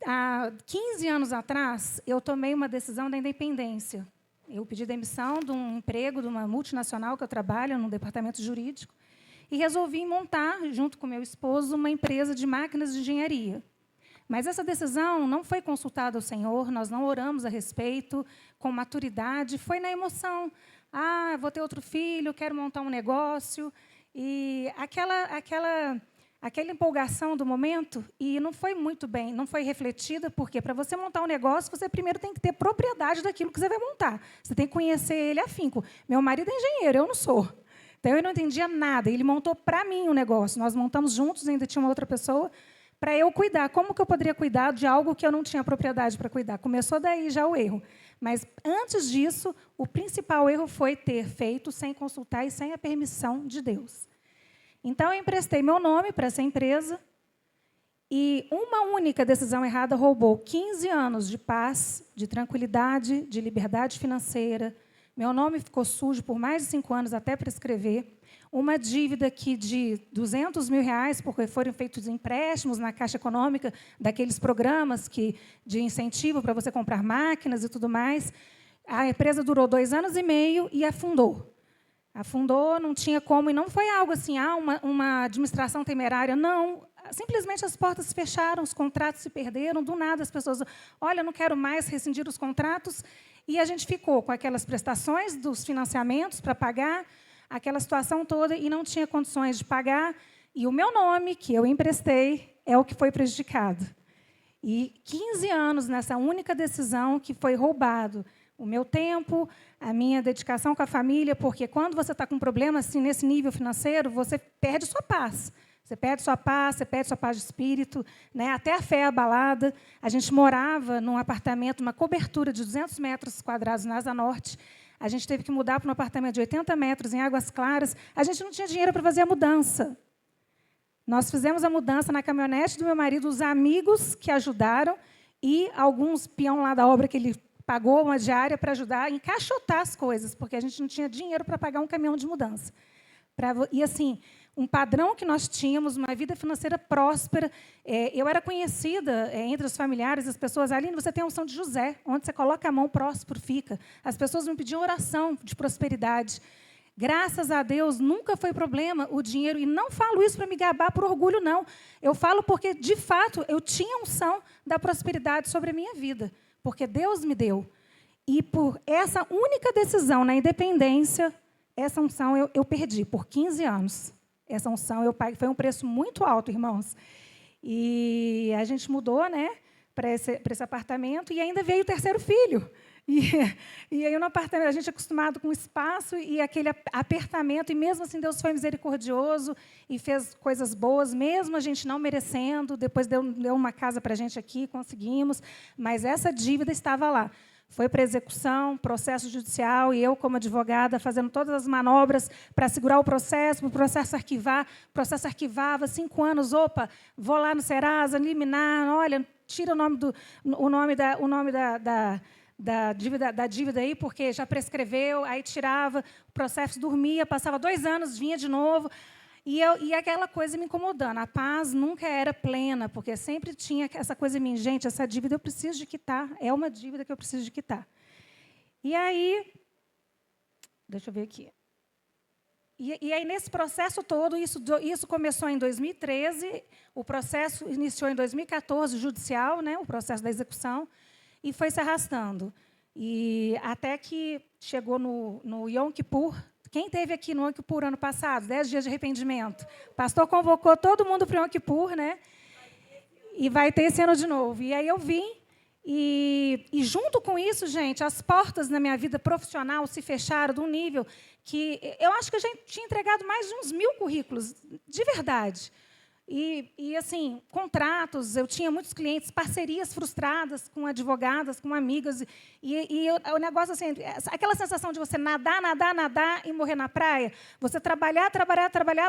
Há 15 anos atrás, eu tomei uma decisão da independência. Eu pedi demissão de um emprego de uma multinacional que eu trabalho no departamento jurídico e resolvi montar, junto com meu esposo, uma empresa de máquinas de engenharia. Mas essa decisão não foi consultada ao Senhor, nós não oramos a respeito com maturidade, foi na emoção. Vou ter outro filho, quero montar um negócio. E aquela empolgação do momento, e não foi muito bem, não foi refletida, porque para você montar um negócio, você primeiro tem que ter propriedade daquilo que você vai montar. Você tem que conhecer ele afinco. Meu marido é engenheiro, eu não sou. Então, eu não entendia nada. Ele montou para mim o negócio. Nós montamos juntos, ainda tinha uma outra pessoa, para eu cuidar. Como que eu poderia cuidar de algo que eu não tinha propriedade para cuidar? Começou daí já o erro. Mas, antes disso, o principal erro foi ter feito sem consultar e sem a permissão de Deus. Então, eu emprestei meu nome para essa empresa e uma única decisão errada roubou 15 anos de paz, de tranquilidade, de liberdade financeira. Meu nome ficou sujo por mais de 5 anos, até prescrever. Uma dívida aqui de R$200 mil, porque foram feitos empréstimos na Caixa Econômica, daqueles programas de incentivo para você comprar máquinas e tudo mais. A empresa durou 2 anos e meio e afundou. Afundou, não tinha como, e não foi algo assim, uma administração temerária, não. Simplesmente as portas se fecharam, os contratos se perderam, do nada as pessoas, olha, não quero mais rescindir os contratos, e a gente ficou com aquelas prestações dos financiamentos para pagar, aquela situação toda, e não tinha condições de pagar, e o meu nome, que eu emprestei, é o que foi prejudicado. E 15 anos nessa única decisão que foi roubado o meu tempo, a minha dedicação com a família, porque quando você está com um problema assim, nesse nível financeiro, você perde sua paz. Você perde sua paz de espírito, né? Até a fé é abalada. A gente morava num apartamento, uma cobertura de 200 metros quadrados na Asa Norte. A gente teve que mudar para um apartamento de 80 metros em Águas Claras. A gente não tinha dinheiro para fazer a mudança. Nós fizemos a mudança na caminhonete do meu marido, os amigos que ajudaram e alguns peão lá da obra que ele pagou uma diária para ajudar a encaixotar as coisas, porque a gente não tinha dinheiro para pagar um caminhão de mudança. E, assim, um padrão que nós tínhamos, uma vida financeira próspera. Eu era conhecida entre os familiares, as pessoas, Aline, você tem a unção de José, onde você coloca a mão, próspero fica. As pessoas me pediam oração de prosperidade. Graças a Deus, nunca foi problema o dinheiro, e não falo isso para me gabar por orgulho, não. Eu falo porque, de fato, eu tinha unção da prosperidade sobre a minha vida, porque Deus me deu. E por essa única decisão na independência, essa unção eu perdi por 15 anos. Essa unção eu paguei, foi um preço muito alto, irmãos. E a gente mudou, né, para esse apartamento, e ainda veio o terceiro filho. E aí, no apartamento, a gente é acostumado com espaço e aquele apertamento, e mesmo assim Deus foi misericordioso e fez coisas boas, mesmo a gente não merecendo. Depois deu uma casa para a gente aqui, conseguimos, mas essa dívida estava lá. Foi para execução, processo judicial, e eu, como advogada, fazendo todas as manobras para segurar o processo arquivar. O processo arquivava, 5 anos, vou lá no Serasa, liminar, olha, tira o nome da dívida aí, porque já prescreveu, aí tirava, o processo dormia, passava 2 anos, vinha de novo, e aquela coisa me incomodando. A paz nunca era plena, porque sempre tinha essa coisa em mim, gente, essa dívida eu preciso de quitar, é uma dívida que eu preciso de quitar. E aí, deixa eu ver aqui. E aí, nesse processo todo, isso começou em 2013, o processo iniciou em 2014, judicial, né, o processo da execução, e foi se arrastando. E até que chegou no Yom Kippur. Quem esteve aqui no Yom Kippur ano passado? 10 dias de arrependimento. O pastor convocou todo mundo para o Yom Kippur, né? E vai ter esse ano de novo. E aí eu vim, e junto com isso, gente, as portas na minha vida profissional se fecharam de um nível que eu acho que a gente tinha entregado mais de uns 1000 currículos, de verdade. E, assim, contratos, eu tinha muitos clientes, parcerias frustradas com advogadas, com amigas, e o negócio, assim, aquela sensação de você nadar e morrer na praia, você trabalhar,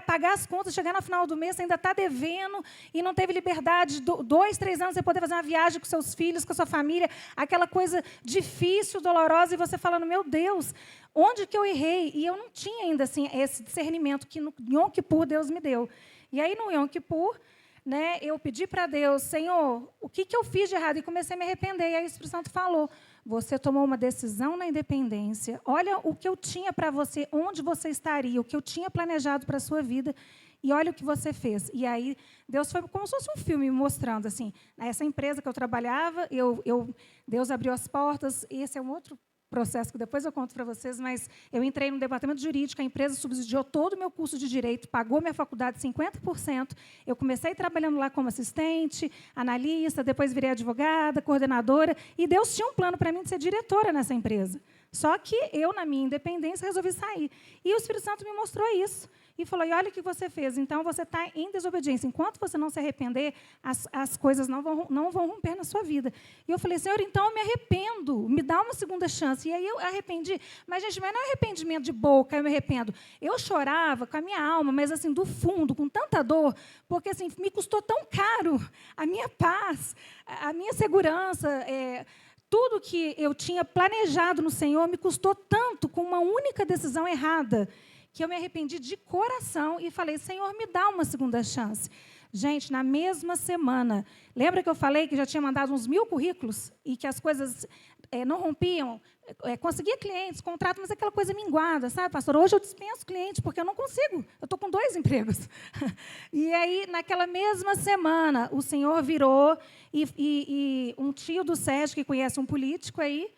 pagar as contas, chegar no final do mês, você ainda está devendo e não teve liberdade, 2, 3 anos, você poder fazer uma viagem com seus filhos, com a sua família, aquela coisa difícil, dolorosa, e você falando, meu Deus, onde que eu errei? E eu não tinha ainda assim, esse discernimento que no Yom Kippur Deus me deu. E aí, no Yom Kippur, né, eu pedi para Deus, Senhor, o que eu fiz de errado? E comecei a me arrepender. E aí o Espírito Santo falou, você tomou uma decisão na independência. Olha o que eu tinha para você, onde você estaria, o que eu tinha planejado para a sua vida. E olha o que você fez. E aí, Deus foi como se fosse um filme me mostrando, assim, essa empresa que eu trabalhava, Deus abriu as portas, e esse é um outro processo que depois eu conto para vocês, mas eu entrei no departamento jurídico, a empresa subsidiou todo o meu curso de direito, pagou minha faculdade 50%, eu comecei trabalhando lá como assistente, analista, depois virei advogada, coordenadora, e Deus tinha um plano para mim de ser diretora nessa empresa. Só que eu, na minha independência, resolvi sair. E o Espírito Santo me mostrou isso. E falou, e olha o que você fez. Então, você está em desobediência. Enquanto você não se arrepender, as coisas não vão romper na sua vida. E eu falei, Senhor, então eu me arrependo. Me dá uma segunda chance. E aí eu arrependi. Mas, gente, mas não é arrependimento de boca, eu me arrependo. Eu chorava com a minha alma, mas assim, do fundo, com tanta dor, porque assim, me custou tão caro a minha paz, a minha segurança, tudo que eu tinha planejado no Senhor me custou tanto com uma única decisão errada, que eu me arrependi de coração e falei, Senhor, me dá uma segunda chance. Gente, na mesma semana, lembra que eu falei que já tinha mandado uns 1000 currículos e que as coisas não rompiam? Conseguia clientes, contrato, mas aquela coisa minguada, sabe, pastor? Hoje eu dispenso cliente porque eu não consigo. Eu estou com 2 empregos. E aí, naquela mesma semana, o Senhor virou e um tio do Sérgio, que conhece um político aí,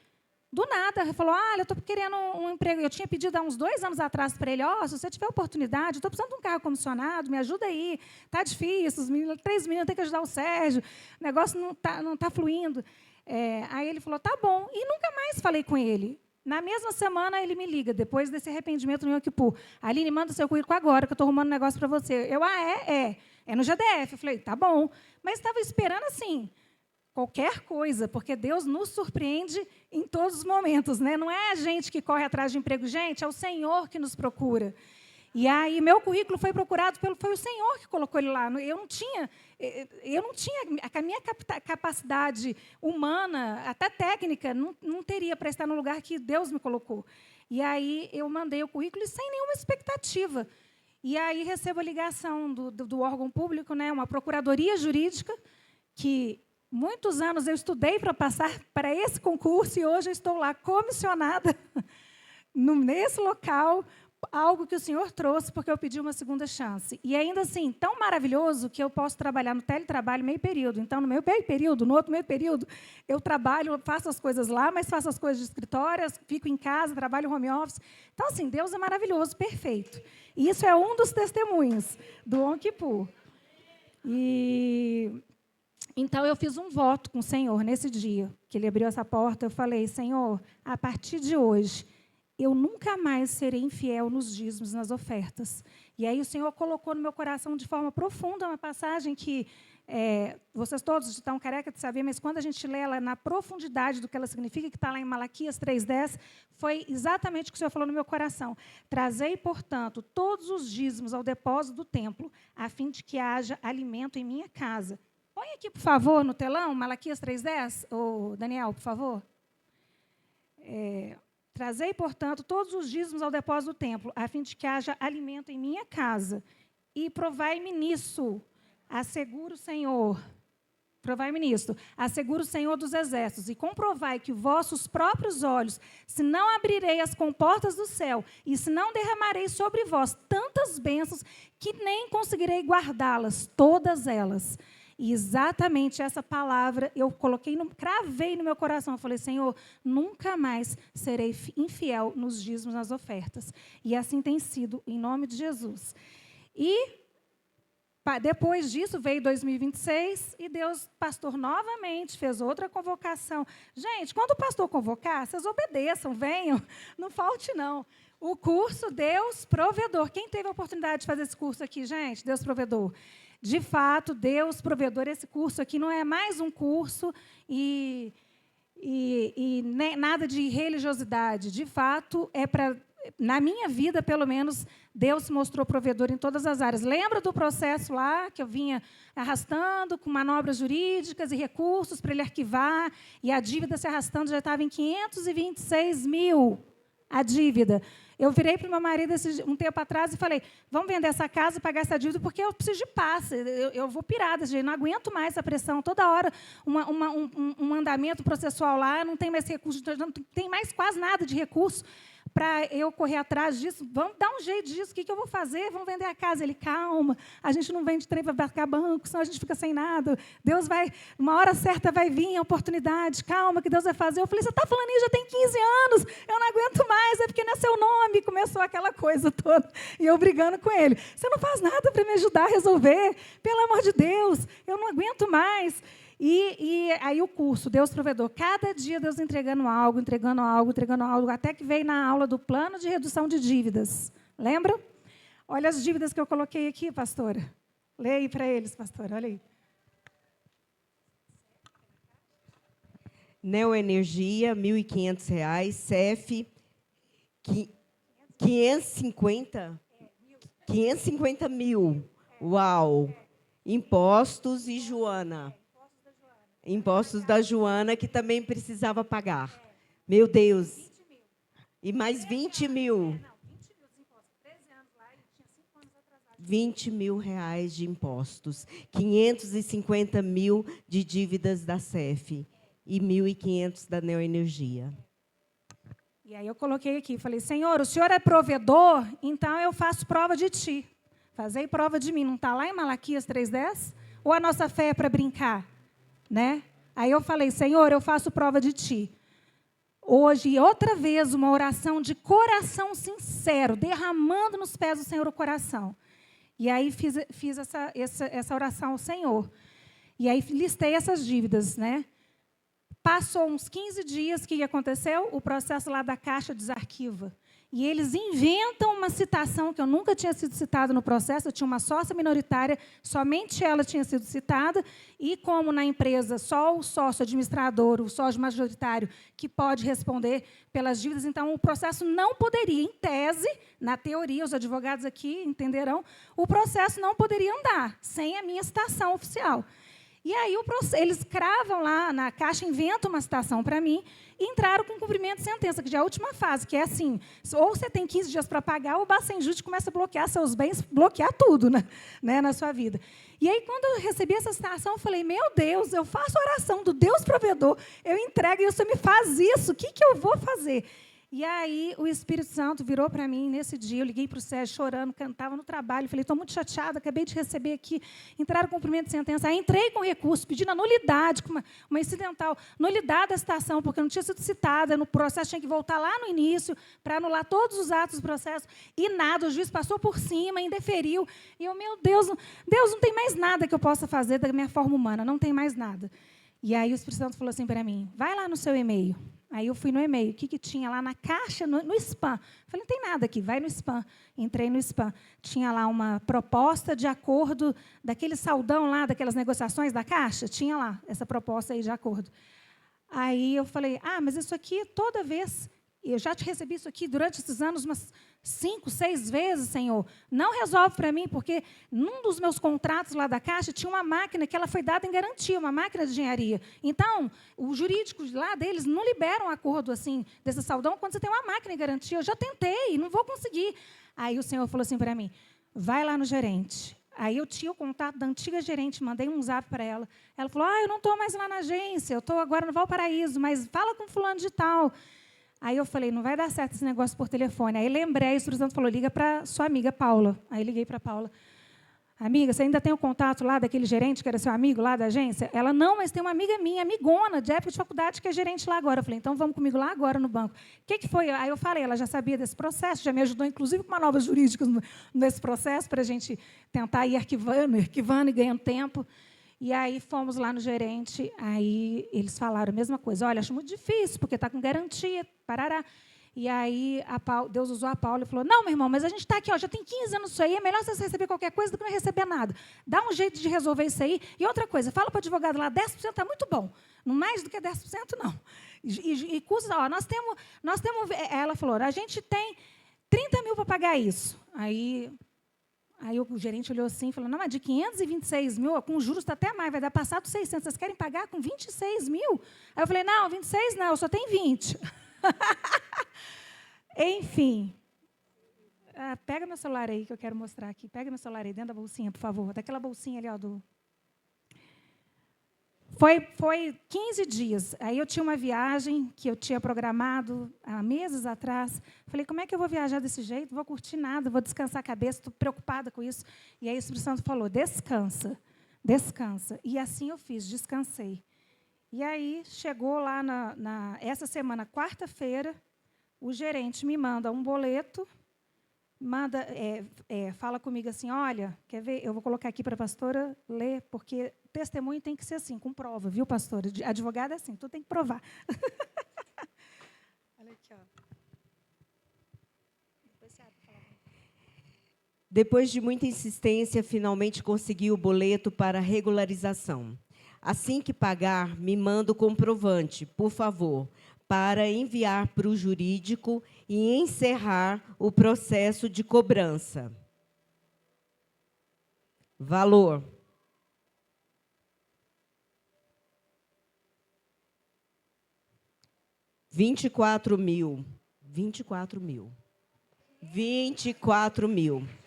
do nada, ele falou, olha, eu estou querendo um emprego. Eu tinha pedido há uns 2 anos atrás para ele, se você tiver oportunidade, eu estou precisando de um carro comissionado, me ajuda aí, está difícil, 3 meninos têm que ajudar o Sérgio, o negócio não tá fluindo. Aí ele falou, tá bom, e nunca mais falei com ele. Na mesma semana, ele me liga, depois desse arrependimento no Yom Kippur, Aline, manda o seu currículo agora, que eu estou arrumando um negócio para você. Eu, é no GDF. Eu falei, tá bom, mas estava esperando assim, qualquer coisa, porque Deus nos surpreende em todos os momentos, né? Não é a gente que corre atrás de emprego, gente, é o Senhor que nos procura. E aí, meu currículo foi procurado, foi o Senhor que colocou ele lá. Eu não tinha a minha capacidade humana, até técnica, não teria para estar no lugar que Deus me colocou. E aí, eu mandei o currículo sem nenhuma expectativa. E aí, recebo a ligação do órgão público, né, uma procuradoria jurídica, que muitos anos eu estudei para passar para esse concurso e hoje eu estou lá comissionada nesse local, algo que o Senhor trouxe porque eu pedi uma segunda chance. E ainda assim, tão maravilhoso que eu posso trabalhar no teletrabalho meio período. Então, no meu meio período, no outro meio período, eu trabalho, faço as coisas lá, mas faço as coisas de escritório, fico em casa, trabalho home office. Então, assim, Deus é maravilhoso, perfeito. E isso é um dos testemunhos do Yom Kippur. Então, eu fiz um voto com o Senhor nesse dia, que Ele abriu essa porta. Eu falei, Senhor, a partir de hoje, eu nunca mais serei infiel nos dízimos, nas ofertas. E aí o Senhor colocou no meu coração de forma profunda uma passagem que vocês todos estão careca de saber, mas quando a gente lê ela na profundidade do que ela significa, que está lá em Malaquias 3,10, foi exatamente o que o Senhor falou no meu coração. Trazei, portanto, todos os dízimos ao depósito do templo, a fim de que haja alimento em minha casa. Põe aqui, por favor, no telão, Malaquias 3,10, ou Daniel, por favor. Trazei, portanto, todos os dízimos ao depósito do templo, a fim de que haja alimento em minha casa. E provai-me nisso, assegura o Senhor. Provai-me nisso, assegura o Senhor dos exércitos, e comprovai que vossos próprios olhos, se não abrirei as comportas do céu, e se não derramarei sobre vós tantas bênçãos, que nem conseguirei guardá-las, todas elas. E exatamente essa palavra eu cravei no meu coração. Eu falei, Senhor, nunca mais serei infiel nos dízimos, nas ofertas. E assim tem sido, em nome de Jesus. E depois disso veio 2026 e Deus, pastor, novamente fez outra convocação. Gente, quando o pastor convocar, vocês obedeçam, venham, não falte não. O curso Deus Provedor. Quem teve a oportunidade de fazer esse curso aqui, gente? Deus Provedor. De fato, Deus Provedor, esse curso aqui não é mais um curso e nada de religiosidade. De fato, na minha vida, pelo menos, Deus se mostrou provedor em todas as áreas. Lembra do processo lá, que eu vinha arrastando, com manobras jurídicas e recursos para ele arquivar, e a dívida se arrastando já estava em 526 mil. a dívida. Eu virei para o meu marido um tempo atrás e falei, vamos vender essa casa e pagar essa dívida, porque eu preciso de paz. Eu vou pirar desse jeito, não aguento mais essa pressão. Toda hora, um andamento processual lá, não tem mais recurso, não tem mais quase nada de recurso para eu correr atrás disso. Vamos dar um jeito disso, o que eu vou fazer? Vamos vender a casa. Ele, calma, a gente não vende trem para marcar banco, senão a gente fica sem nada. Deus vai, uma hora certa vai vir a oportunidade, calma, que Deus vai fazer. Eu falei, você está falando isso já tem 15 anos, eu não aguento mais, é porque não é seu nome. Começou aquela coisa toda, e eu brigando com ele. Você não faz nada para me ajudar a resolver, pelo amor de Deus, eu não aguento mais. E aí o curso, Deus Provedor, cada dia Deus entregando algo, até que veio na aula do plano de redução de dívidas. Lembra? Olha as dívidas que eu coloquei aqui, pastora. Leia aí para eles, pastora, olha aí. Neoenergia, R$ 1.500. CEF, 550? 550 mil. Uau! Impostos e Joana. Impostos da Joana, que também precisava pagar. Meu Deus. E mais 20 mil. 20 mil reais de impostos. 550 mil de dívidas da CEF. E 1.500 da Neoenergia. E aí eu coloquei aqui, falei, Senhor, o Senhor é provedor, então eu faço prova de Ti. Fazei prova de mim. Não está lá em Malaquias 3:10? Ou a nossa fé é para brincar? Né? Aí eu falei, Senhor, eu faço prova de Ti. Hoje, outra vez, uma oração de coração sincero, derramando nos pés do Senhor o coração. E aí fiz essa oração ao Senhor. E aí listei essas dívidas, né? Passou uns 15 dias, o que aconteceu? O processo lá da Caixa desarquiva. E eles inventam uma citação que eu nunca tinha sido citada no processo. Eu tinha uma sócia minoritária, somente ela tinha sido citada. E como na empresa só o sócio administrador, o sócio majoritário, que pode responder pelas dívidas, então o processo não poderia, em tese, na teoria, os advogados aqui entenderão, o processo não poderia andar sem a minha citação oficial. E aí eles cravam lá na Caixa, inventam uma citação para mim, e entraram com cumprimento de sentença, que já é a última fase, que é assim, ou você tem 15 dias para pagar, ou o Bacen-Júdice começa a bloquear seus bens, bloquear tudo, né, na sua vida. E aí, quando eu recebi essa citação, eu falei, meu Deus, eu faço oração do Deus Provedor, eu entrego e o Senhor me faz isso, o que eu vou fazer? E aí o Espírito Santo virou para mim nesse dia, eu liguei para o Sérgio chorando, cantava no trabalho, falei, estou muito chateada, acabei de receber aqui, entraram com cumprimento de sentença, aí entrei com recurso, pedindo a nulidade, uma incidental, nulidade da citação, porque não tinha sido citada, no processo tinha que voltar lá no início, para anular todos os atos do processo, e nada, o juiz passou por cima, indeferiu, e eu, meu Deus, não tem mais nada que eu possa fazer da minha forma humana, não tem mais nada. E aí o Espírito Santo falou assim para mim, vai lá no seu e-mail. Aí eu fui no e-mail, o que tinha lá na caixa, no spam. Falei, não tem nada aqui, vai no spam. Entrei no spam. Tinha lá uma proposta de acordo, daquele saldão lá, daquelas negociações da Caixa, tinha lá essa proposta aí de acordo. Aí eu falei, mas isso aqui toda vez, eu já te recebi isso aqui durante esses anos umas 5, 6 vezes, Senhor. Não resolve para mim, porque num dos meus contratos lá da Caixa tinha uma máquina que ela foi dada em garantia, uma máquina de engenharia. Então, os jurídicos lá deles não liberam um acordo assim, desse saldão quando você tem uma máquina em garantia. Eu já tentei, não vou conseguir. Aí o Senhor falou assim para mim, vai lá no gerente. Aí eu tinha o contato da antiga gerente, mandei um zap para ela. Ela falou, eu não estou mais lá na agência, eu estou agora no Valparaíso, mas fala com fulano de tal. Aí eu falei, não vai dar certo esse negócio por telefone. Aí lembrei, o Espírito Santo falou, liga para sua amiga Paula. Aí liguei para a Paula. Amiga, você ainda tem o contato lá daquele gerente que era seu amigo lá da agência? Ela, não, mas tem uma amiga minha, amigona, de época de faculdade, que é gerente lá agora. Eu falei, então vamos comigo lá agora no banco. O que foi? Aí eu falei, ela já sabia desse processo, já me ajudou, inclusive, com manobras jurídicas nesse processo, para a gente tentar ir arquivando e ganhando tempo. E aí fomos lá no gerente, aí eles falaram a mesma coisa. Olha, acho muito difícil, porque está com garantia, parará. E aí Deus usou a Paula e falou, não, meu irmão, mas a gente está aqui, já tem 15 anos isso aí, é melhor você receber qualquer coisa do que não receber nada. Dá um jeito de resolver isso aí. E outra coisa, fala para o advogado lá, 10% está muito bom. Não mais do que 10%, não. E custa, nós temos, ela falou, a gente tem 30 mil para pagar isso. Aí o gerente olhou assim e falou, não, mas de 526 mil, com juros está até mais, vai dar passado 600. Vocês querem pagar com 26 mil? Aí eu falei, não, 26 não, eu só tenho 20. Enfim. Pega meu celular aí, que eu quero mostrar aqui. Pega meu celular aí, dentro da bolsinha, por favor. Daquela bolsinha ali, ó, do... Foi 15 dias. Aí eu tinha uma viagem que eu tinha programado há meses atrás. Falei, como é que eu vou viajar desse jeito? Vou curtir nada, vou descansar a cabeça, estou preocupada com isso. E aí o Espírito Santo falou, descansa, descansa. E assim eu fiz, descansei. E aí chegou lá essa semana, quarta-feira, o gerente me manda um boleto, fala comigo assim, olha, quer ver? Eu vou colocar aqui para a pastora ler, porque testemunho tem que ser assim, com prova, viu, pastora? Advogado é assim, tu tem que provar. Olha aqui, ó. Depois de muita insistência, finalmente consegui o boleto para regularização. Assim que pagar, me manda o comprovante, por favor, para enviar para o jurídico e encerrar o processo de cobrança. Valor: R$ 24.000. 24.000. 24.000.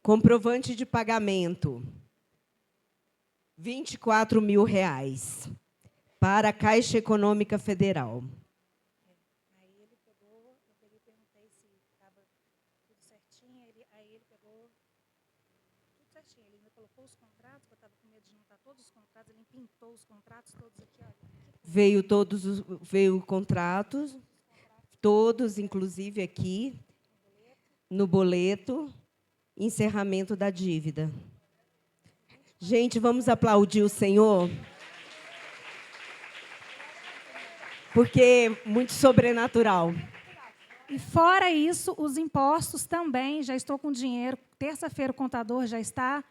Comprovante de pagamento, R$ 24.000, para a Caixa Econômica Federal. Aí ele pegou, eu perguntei se estava tudo certinho, aí ele pegou tudo certinho, ele ainda colocou os contratos, eu estava com medo de não estar todos os contratos, ele pintou os contratos todos aqui, olha. Veio contratos, todos, inclusive aqui, no boleto. Encerramento da dívida. Gente, vamos aplaudir o Senhor? Porque é muito sobrenatural. E fora isso, os impostos também, já estou com dinheiro. Terça-feira o contador já está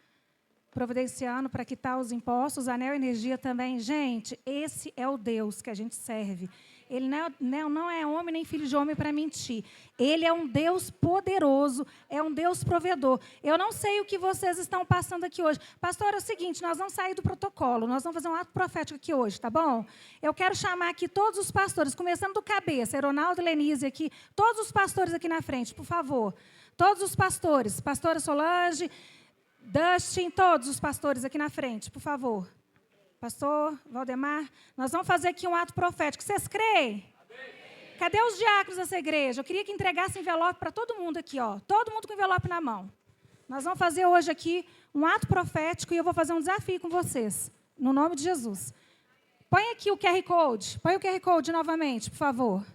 providenciando para quitar os impostos. A Neo Energia também. Gente, esse é o Deus que a gente serve. Ele não é homem nem filho de homem para mentir. Ele é um Deus poderoso, é um Deus provedor. Eu não sei o que vocês estão passando aqui hoje. Pastor, é o seguinte, nós vamos sair do protocolo, nós vamos fazer um ato profético aqui hoje, tá bom? Eu quero chamar aqui todos os pastores, começando do cabeça, Ronaldo, Lenise aqui, todos os pastores aqui na frente, por favor. Todos os pastores, pastora Solange, Dustin, todos os pastores aqui na frente, por favor. Pastor Valdemar, nós vamos fazer aqui um ato profético. Vocês creem? Amém. Cadê os diáconos dessa igreja? Eu queria que entregasse envelope para todo mundo aqui, ó. Todo mundo com envelope na mão. Nós vamos fazer hoje aqui um ato profético e eu vou fazer um desafio com vocês, no nome de Jesus. Põe aqui o QR Code. Põe o QR Code novamente, por favor.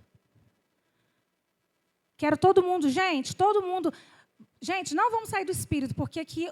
Quero todo mundo, gente, todo mundo... Gente, não vamos sair do Espírito, porque aqui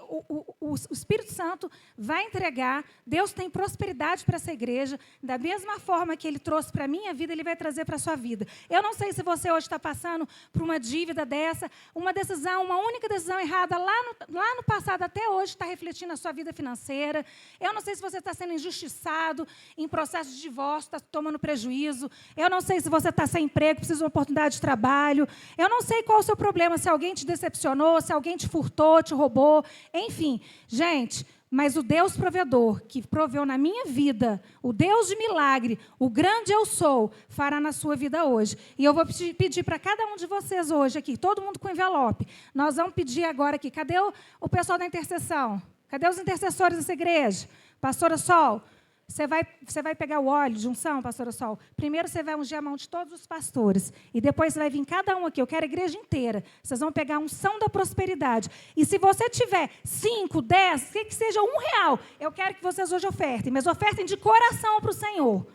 o Espírito Santo vai entregar. Deus tem prosperidade para essa igreja. Da mesma forma que Ele trouxe para a minha vida, Ele vai trazer para a sua vida. Eu não sei se você hoje está passando por uma dívida dessa, uma decisão, uma única decisão errada lá no passado, até hoje, está refletindo na sua vida financeira. Eu não sei se você está sendo injustiçado em processo de divórcio, está tomando prejuízo. Eu não sei se você está sem emprego, precisa de uma oportunidade de trabalho. Eu não sei qual é o seu problema, se alguém te decepcionou, se alguém te furtou, te roubou, enfim. Gente, mas o Deus provedor, que proveu na minha vida, o Deus de milagre, o grande eu sou, fará na sua vida hoje. E eu vou pedir para cada um de vocês hoje aqui, todo mundo com envelope, nós vamos pedir agora aqui, cadê o pessoal da intercessão? Cadê os intercessores dessa igreja? Pastora Sol, você vai pegar o óleo de unção, pastora Sol? Primeiro você vai ungir a mão de todos os pastores. E depois você vai vir cada um aqui. Eu quero a igreja inteira. Vocês vão pegar a unção da prosperidade. E se você tiver 5, 10, que seja R$1, eu quero que vocês hoje ofertem. Mas ofertem de coração para o Senhor.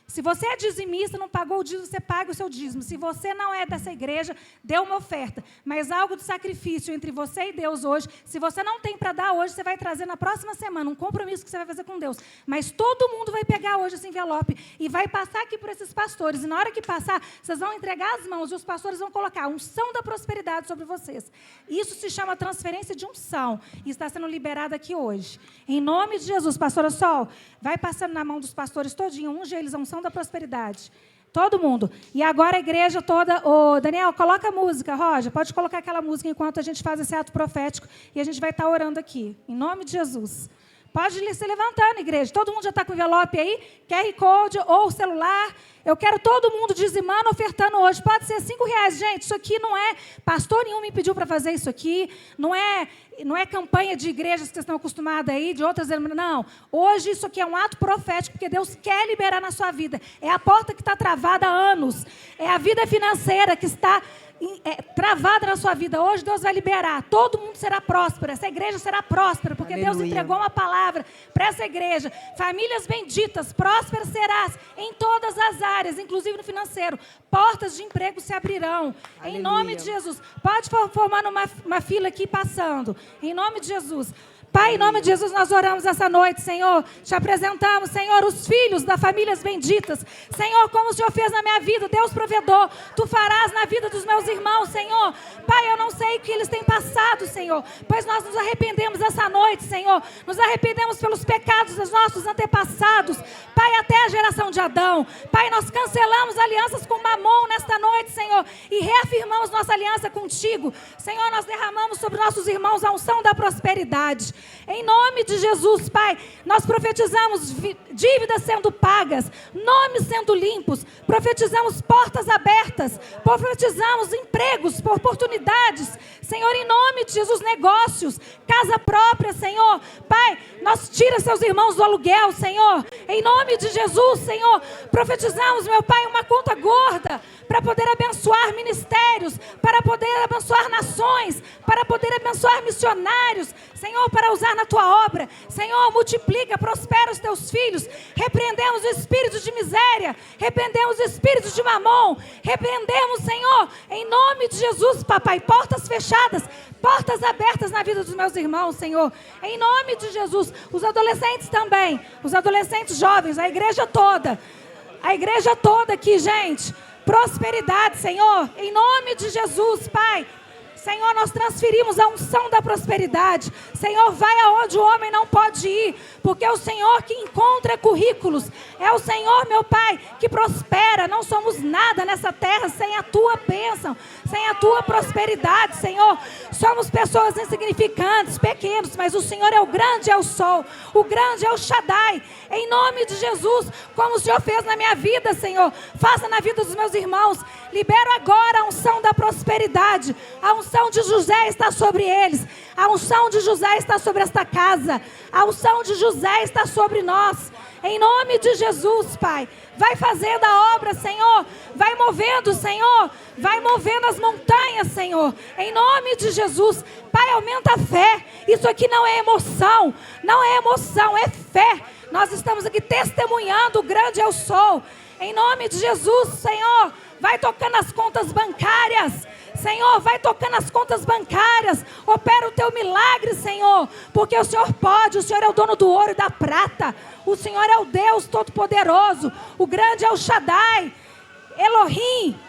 Se você é dizimista, não pagou o dízimo, você paga o seu dízimo. Se você não é dessa igreja, dê uma oferta. Mas algo de sacrifício entre você e Deus hoje, se você não tem para dar hoje, você vai trazer na próxima semana um compromisso que você vai fazer com Deus. Mas todo mundo vai pegar hoje esse envelope e vai passar aqui por esses pastores. E na hora que passar, vocês vão entregar as mãos e os pastores vão colocar a unção da prosperidade sobre vocês. Isso se chama transferência de unção e está sendo liberado aqui hoje. Em nome de Jesus, pastora Sol, vai passando na mão dos pastores todinho, unge eles a unção unção da prosperidade. Todo mundo. E agora a igreja toda... Ô, Daniel, coloca a música, Roger. Pode colocar aquela música enquanto a gente faz esse ato profético e a gente vai estar orando aqui. Em nome de Jesus. Pode se levantando, igreja. Todo mundo já está com o envelope aí? QR Code ou celular. Eu quero todo mundo dizimando, ofertando hoje. Pode ser R$5. Gente, isso aqui não é... Pastor nenhum me pediu para fazer isso aqui. Não é campanha de igrejas que vocês estão acostumados aí, de outras... Não. Hoje isso aqui é um ato profético, porque Deus quer liberar na sua vida. É a porta que está travada há anos. É a vida financeira que está... travada na sua vida. Hoje Deus vai liberar. Todo mundo será próspero. Essa igreja será próspera, porque Aleluia. Deus entregou uma palavra para essa igreja. Famílias benditas, prósperas serás em todas as áreas, inclusive no financeiro. Portas de emprego se abrirão. Aleluia. Em nome de Jesus. Pode formar uma fila aqui passando. Em nome de Jesus. Pai, em nome de Jesus, nós oramos essa noite, Senhor. Te apresentamos, Senhor, os filhos das famílias benditas. Senhor, como o Senhor fez na minha vida, Deus provedor, Tu farás na vida dos meus irmãos, Senhor. Pai, eu não sei o que eles têm passado, Senhor, pois nós nos arrependemos essa noite, Senhor. Nos arrependemos pelos pecados dos nossos antepassados. Pai, até a geração de Adão. Pai, nós cancelamos alianças com Mamon nesta noite, Senhor, e reafirmamos nossa aliança contigo. Senhor, nós derramamos sobre nossos irmãos a unção da prosperidade. Em nome de Jesus, Pai, nós profetizamos dívidas sendo pagas, nomes sendo limpos, profetizamos portas abertas, profetizamos empregos, oportunidades, Senhor, em nome de Jesus, negócios, casa própria, Senhor. Pai, nós tira seus irmãos do aluguel, Senhor, em nome de Jesus, Senhor, profetizamos, meu Pai, uma conta gorda, para poder abençoar ministérios, para poder abençoar nações, para poder abençoar missionários, Senhor, para usar na Tua obra. Senhor, multiplica, prospera os Teus filhos. Repreendemos o espírito de miséria, repreendemos o espírito de mamon, repreendemos, Senhor, em nome de Jesus, Papai, portas fechadas, portas abertas na vida dos meus irmãos, Senhor, em nome de Jesus. Os adolescentes também, os adolescentes jovens, a igreja toda aqui, gente. Prosperidade, Senhor, em nome de Jesus, Pai. Senhor, nós transferimos a unção da prosperidade. Senhor, vai aonde o homem não pode ir, porque é o Senhor que encontra currículos. É o Senhor, meu Pai, que prospera. Não somos nada nessa terra sem a Tua bênção, sem a Tua prosperidade, Senhor. Somos pessoas insignificantes, pequenos, mas o Senhor é o grande, é o sol. O grande é o Shaddai. Em nome de Jesus, como o Senhor fez na minha vida, Senhor, faça na vida dos meus irmãos. Libero agora a unção da prosperidade. A unção de José está sobre eles. A unção de José está sobre esta casa. A unção de José está sobre nós. Em nome de Jesus, Pai. Vai fazendo a obra, Senhor. Vai movendo, Senhor. Vai movendo as montanhas, Senhor. Em nome de Jesus. Pai, aumenta a fé. Isso aqui não é emoção. Não é emoção, é fé. Nós estamos aqui testemunhando o grande eu sou. Em nome de Jesus, Senhor. Vai tocando as contas bancárias. Senhor, vai tocando as contas bancárias. Opera o Teu milagre, Senhor. Porque o Senhor pode. O Senhor é o dono do ouro e da prata. O Senhor é o Deus Todo-Poderoso. O grande é o Shaddai. Elohim.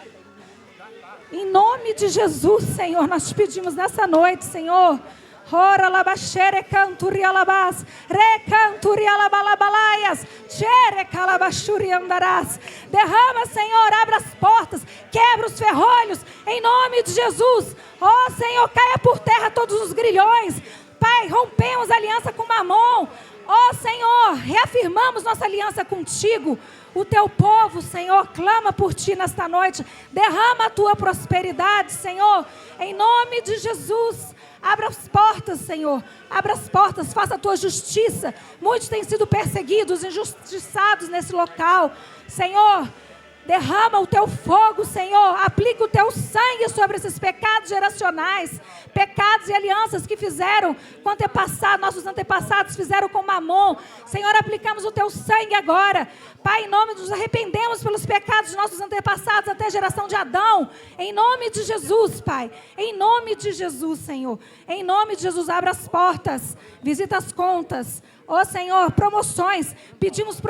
Em nome de Jesus, Senhor, nós te pedimos nessa noite, Senhor. Ora labaxere canturi alabás, recanturi alabalabalaias, xere calabachuri andarás. Derrama, Senhor, abra as portas, quebra os ferrolhos, em nome de Jesus. Ó, Senhor, caia por terra todos os grilhões. Pai, rompemos a aliança com Mamon. Ó, Senhor, reafirmamos nossa aliança contigo. O Teu povo, Senhor, clama por Ti nesta noite. Derrama a Tua prosperidade, Senhor, em nome de Jesus. Abra as portas, Senhor. Abra as portas, faça a Tua justiça. Muitos têm sido perseguidos, injustiçados nesse local. Senhor, derrama o Teu fogo, Senhor. Aplica o Teu sangue sobre esses pecados geracionais. Pecados e alianças que fizeram com nossos antepassados fizeram com Mamon. Senhor, aplicamos o Teu sangue agora. Pai, em nome de nos arrependemos pelos pecados dos nossos antepassados até a geração de Adão. Em nome de Jesus, Pai. Em nome de Jesus, Senhor. Em nome de Jesus, abra as portas. Visita as contas. Ó, Senhor, promoções. Pedimos,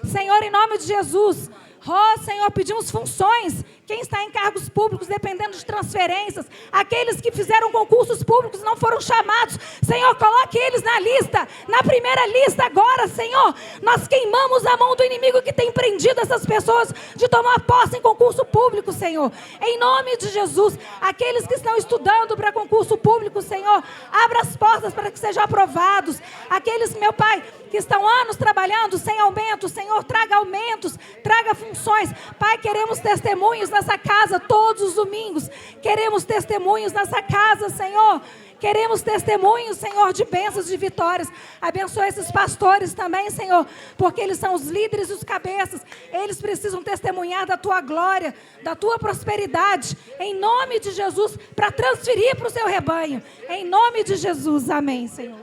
Senhor, em nome de Jesus. Ó, Senhor, pedimos funções quem está em cargos públicos dependendo de transferências, aqueles que fizeram concursos públicos e não foram chamados. Senhor, coloque eles na lista, na primeira lista agora, Senhor. Nós queimamos a mão do inimigo que tem prendido essas pessoas de tomar posse em concurso público, Senhor. Em nome de Jesus, aqueles que estão estudando para concurso público, Senhor, abra as portas para que sejam aprovados. Aqueles, meu Pai, que estão anos trabalhando sem aumento, Senhor, traga aumentos, traga funções. Pai, queremos testemunhos nessa casa todos os domingos. Queremos testemunhos nessa casa, Senhor. Queremos testemunhos, Senhor, de bênçãos, de vitórias. Abençoa esses pastores também, Senhor, porque eles são os líderes e os cabeças. Eles precisam testemunhar da Tua glória, da Tua prosperidade, em nome de Jesus, para transferir para o Seu rebanho. Em nome de Jesus, amém, Senhor.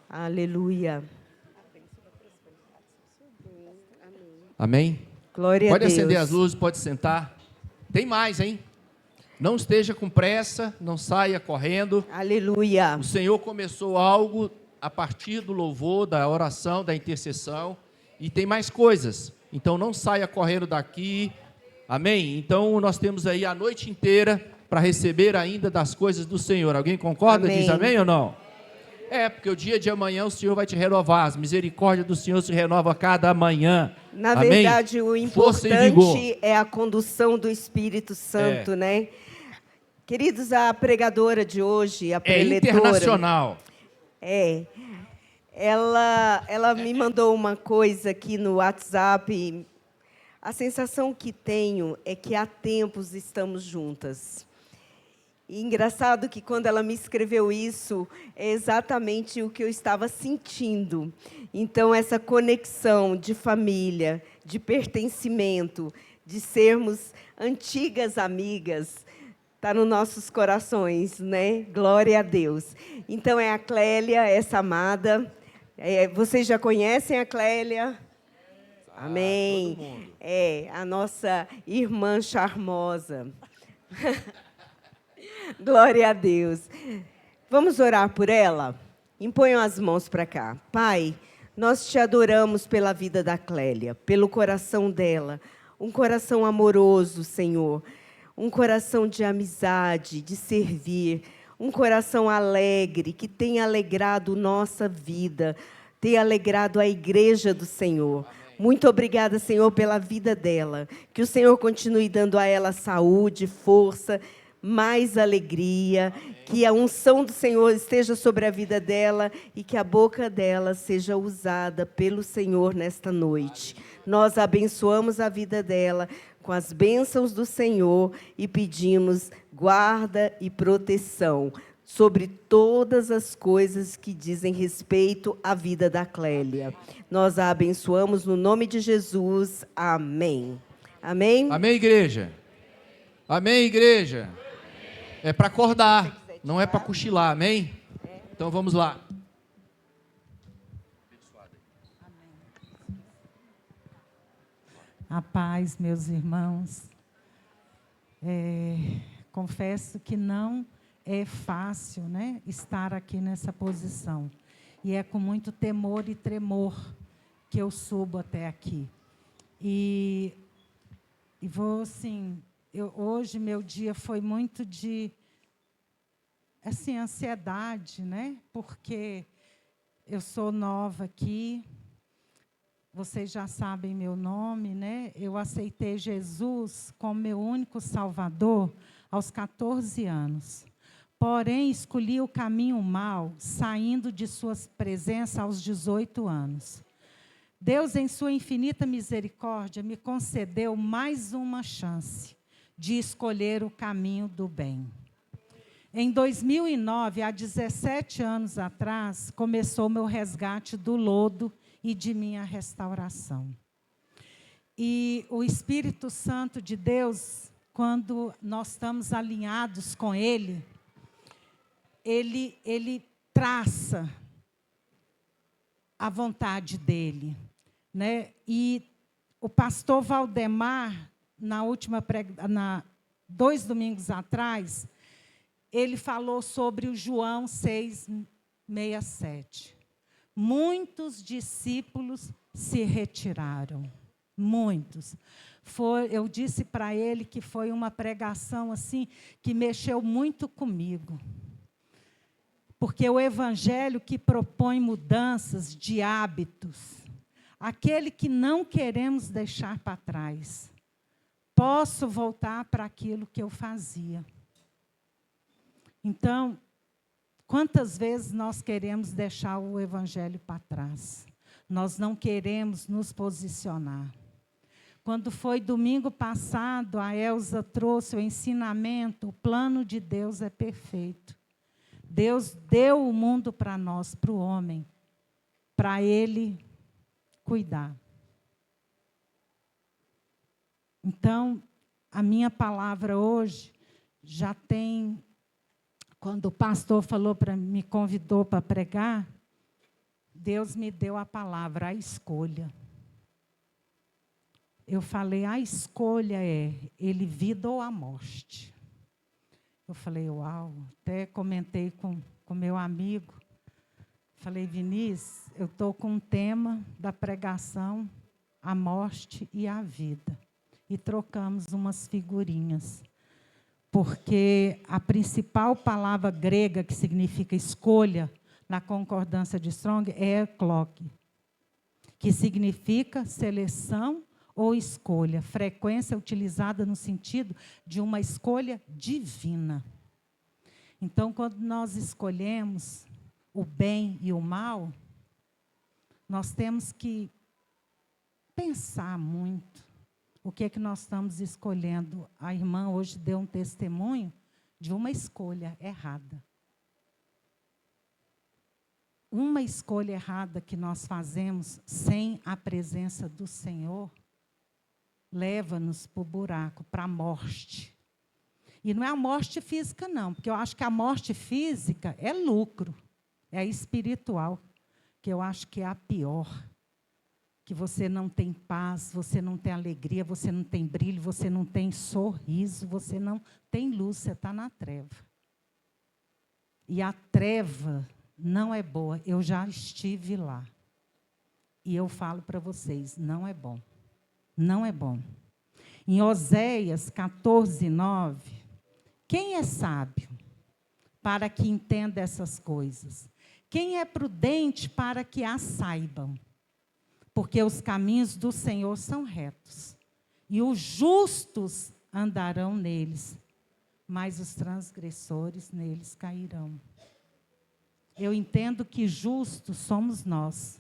Aleluia. Amém? Glória a Deus. Pode acender as luzes, pode sentar. Tem mais, hein? Não esteja com pressa, não saia correndo. Aleluia. O Senhor começou algo a partir do louvor, da oração, da intercessão. E tem mais coisas. Então não saia correndo daqui. Amém? Então nós temos aí a noite inteira para receber ainda das coisas do Senhor. Alguém concorda? Amém. Diz amém ou não? É, porque o dia de amanhã o Senhor vai te renovar. As misericórdias do Senhor se renova a cada manhã. Na Amém? verdade, o importante é a condução do Espírito Santo, né? Queridos, a pregadora de hoje, a preletora... É internacional. Ela me mandou uma coisa aqui no WhatsApp. A sensação que tenho é que há tempos estamos juntas. E engraçado que quando ela me escreveu isso, é exatamente o que eu estava sentindo. Então, essa conexão de família, de pertencimento, de sermos antigas amigas, está nos nossos corações, né? Glória a Deus. Então, é a Clélia, essa amada. Vocês já conhecem a Clélia? Amém. Todo mundo. É a nossa irmã charmosa. Glória a Deus. Vamos orar por ela? Imponham as mãos para cá. Pai, nós te adoramos pela vida da Clélia, pelo coração dela. Um coração amoroso, Senhor. Um coração de amizade, de servir. Um coração alegre, que tem alegrado nossa vida, tem alegrado a igreja do Senhor. Muito obrigada, Senhor, pela vida dela. Que o Senhor continue dando a ela saúde, força, mais alegria, que a unção do Senhor esteja sobre a vida dela e que a boca dela seja usada pelo Senhor nesta noite. Nós abençoamos a vida dela com as bênçãos do Senhor e pedimos guarda e proteção sobre todas as coisas que dizem respeito à vida da Clélia. Nós a abençoamos no nome de Jesus. Amém. Amém? Amém, igreja? Amém, igreja? É para acordar, não é para cochilar, amém? Então vamos lá. A paz, meus irmãos. Confesso que não é fácil, né, estar aqui nessa posição. E é com muito temor e tremor que eu subo até aqui. E vou, assim... hoje, meu dia foi muito de, assim, ansiedade, né? Porque eu sou nova aqui, vocês já sabem meu nome, né? Eu aceitei Jesus como meu único Salvador aos 14 anos. Porém, escolhi o caminho mau, saindo de sua presença aos 18 anos. Deus, em sua infinita misericórdia, me concedeu mais uma chance de escolher o caminho do bem. Em 2009, há 17 anos atrás, começou meu resgate do lodo e de minha restauração. E o Espírito Santo de Deus, quando nós estamos alinhados com Ele, Ele traça a vontade dEle, né? E o pastor Valdemar, 2 domingos atrás, ele falou sobre o João 6:67. Muitos discípulos se retiraram. Muitos. Eu disse para ele que foi uma pregação assim que mexeu muito comigo. Porque o evangelho que propõe mudanças de hábitos, aquele que não queremos deixar para trás. Posso voltar para aquilo que eu fazia. Então, quantas vezes nós queremos deixar o evangelho para trás? Nós não queremos nos posicionar. Quando foi domingo passado, a Elza trouxe o ensinamento, o plano de Deus é perfeito. Deus deu o mundo para nós, para o homem, para ele cuidar. Então, a minha palavra hoje já tem, quando o pastor me convidou para pregar, Deus me deu a palavra, a escolha. Eu falei, a escolha é ele vida ou a morte. Eu falei, uau, até comentei com meu amigo. Falei, Vinícius, eu estou com um tema da pregação, a morte e a vida. E trocamos umas figurinhas. Porque a principal palavra grega que significa escolha, na concordância de Strong, é ekloque, que significa seleção ou escolha, frequência utilizada no sentido de uma escolha divina. Então, quando nós escolhemos o bem e o mal, nós temos que pensar muito o que é que nós estamos escolhendo. A irmã hoje deu um testemunho de uma escolha errada. Uma escolha errada que nós fazemos sem a presença do Senhor leva-nos para o buraco, para a morte. E não é a morte física, não, porque eu acho que a morte física é lucro, é espiritual, que eu acho que é a pior. Que você não tem paz, você não tem alegria, você não tem brilho, você não tem sorriso, você não tem luz, você está na treva. E a treva não é boa, eu já estive lá. E eu falo para vocês, não é bom. Não é bom. Em Oséias 14:9, quem é sábio para que entenda essas coisas? Quem é prudente para que as saibam? Porque os caminhos do Senhor são retos, e os justos andarão neles, mas os transgressores neles cairão. Eu entendo que justos somos nós,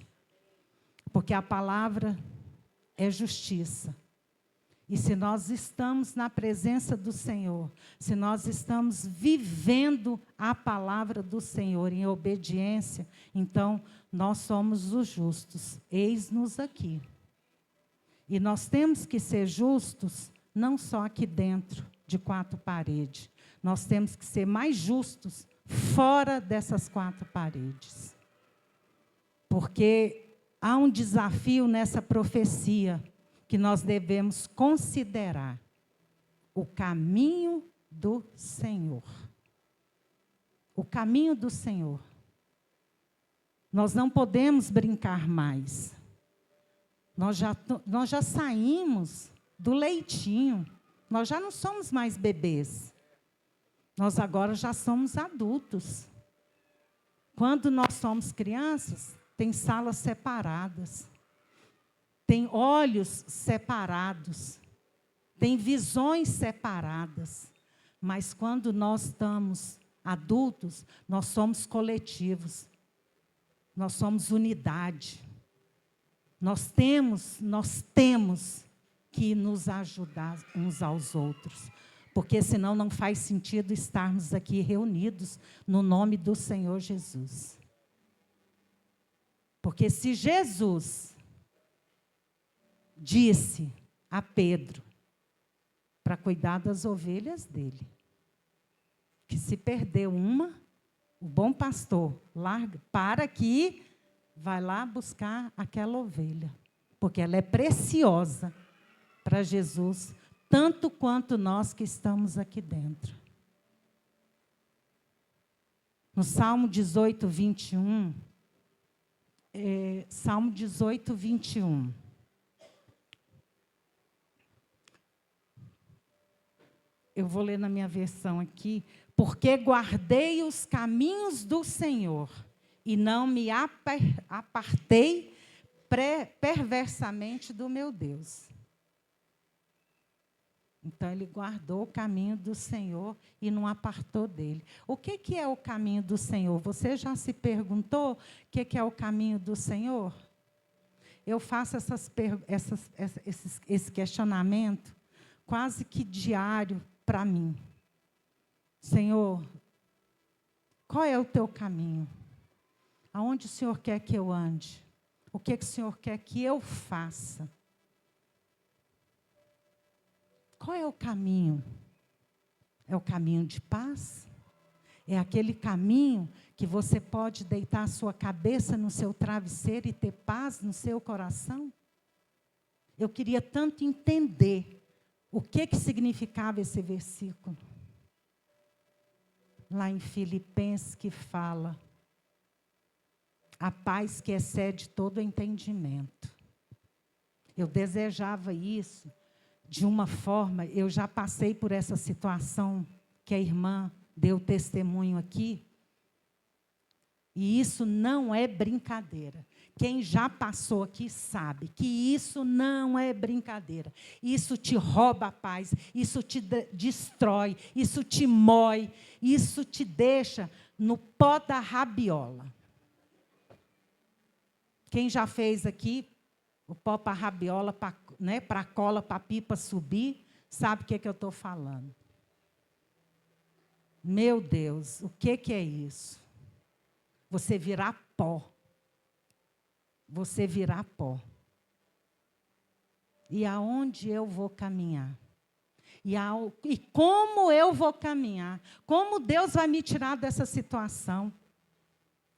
porque a palavra é justiça. E se nós estamos na presença do Senhor, se nós estamos vivendo a palavra do Senhor em obediência, então nós somos os justos. Eis-nos aqui. E nós temos que ser justos, não só aqui dentro de quatro paredes. Nós temos que ser mais justos fora dessas quatro paredes. Porque há um desafio nessa profecia que nós devemos considerar: o caminho do Senhor. O caminho do Senhor. Nós não podemos brincar mais. Nós já saímos do leitinho. Nós já não somos mais bebês. Nós agora já somos adultos. Quando nós somos crianças, tem salas separadas. Tem olhos separados. Tem visões separadas. Mas quando nós estamos adultos, nós somos coletivos. Nós somos unidade. Nós temos que nos ajudar uns aos outros. Porque senão não faz sentido estarmos aqui reunidos no nome do Senhor Jesus. Porque se Jesus disse a Pedro para cuidar das ovelhas dele, que se perdeu uma, o bom pastor larga, para que vai lá buscar aquela ovelha, porque ela é preciosa para Jesus, tanto quanto nós que estamos aqui dentro. No Salmo 18, 21, Salmo 18, 21. Eu vou ler na minha versão aqui. Porque guardei os caminhos do Senhor e não me apartei perversamente do meu Deus. Então, ele guardou o caminho do Senhor e não apartou dele. O que é o caminho do Senhor? Você já se perguntou o que é o caminho do Senhor? Eu faço esse questionamento quase que diário para mim. Senhor, qual é o teu caminho? Aonde o Senhor quer que eu ande? O que o Senhor quer que eu faça? Qual é o caminho? É o caminho de paz? É aquele caminho que você pode deitar a sua cabeça no seu travesseiro e ter paz no seu coração? Eu queria tanto entender o que significava esse versículo. Lá em Filipenses que fala, a paz que excede todo entendimento. Eu desejava isso de uma forma, eu já passei por essa situação que a irmã deu testemunho aqui, e isso não é brincadeira. Quem já passou aqui sabe que isso não é brincadeira. Isso te rouba a paz, isso te destrói, isso te mói, isso te deixa no pó da rabiola. Quem já fez aqui o pó para a rabiola, para a cola, para a pipa subir, sabe o que eu estou falando. Meu Deus, o que é isso? Você virar pó. Você virar pó. E aonde eu vou caminhar? E como eu vou caminhar? Como Deus vai me tirar dessa situação?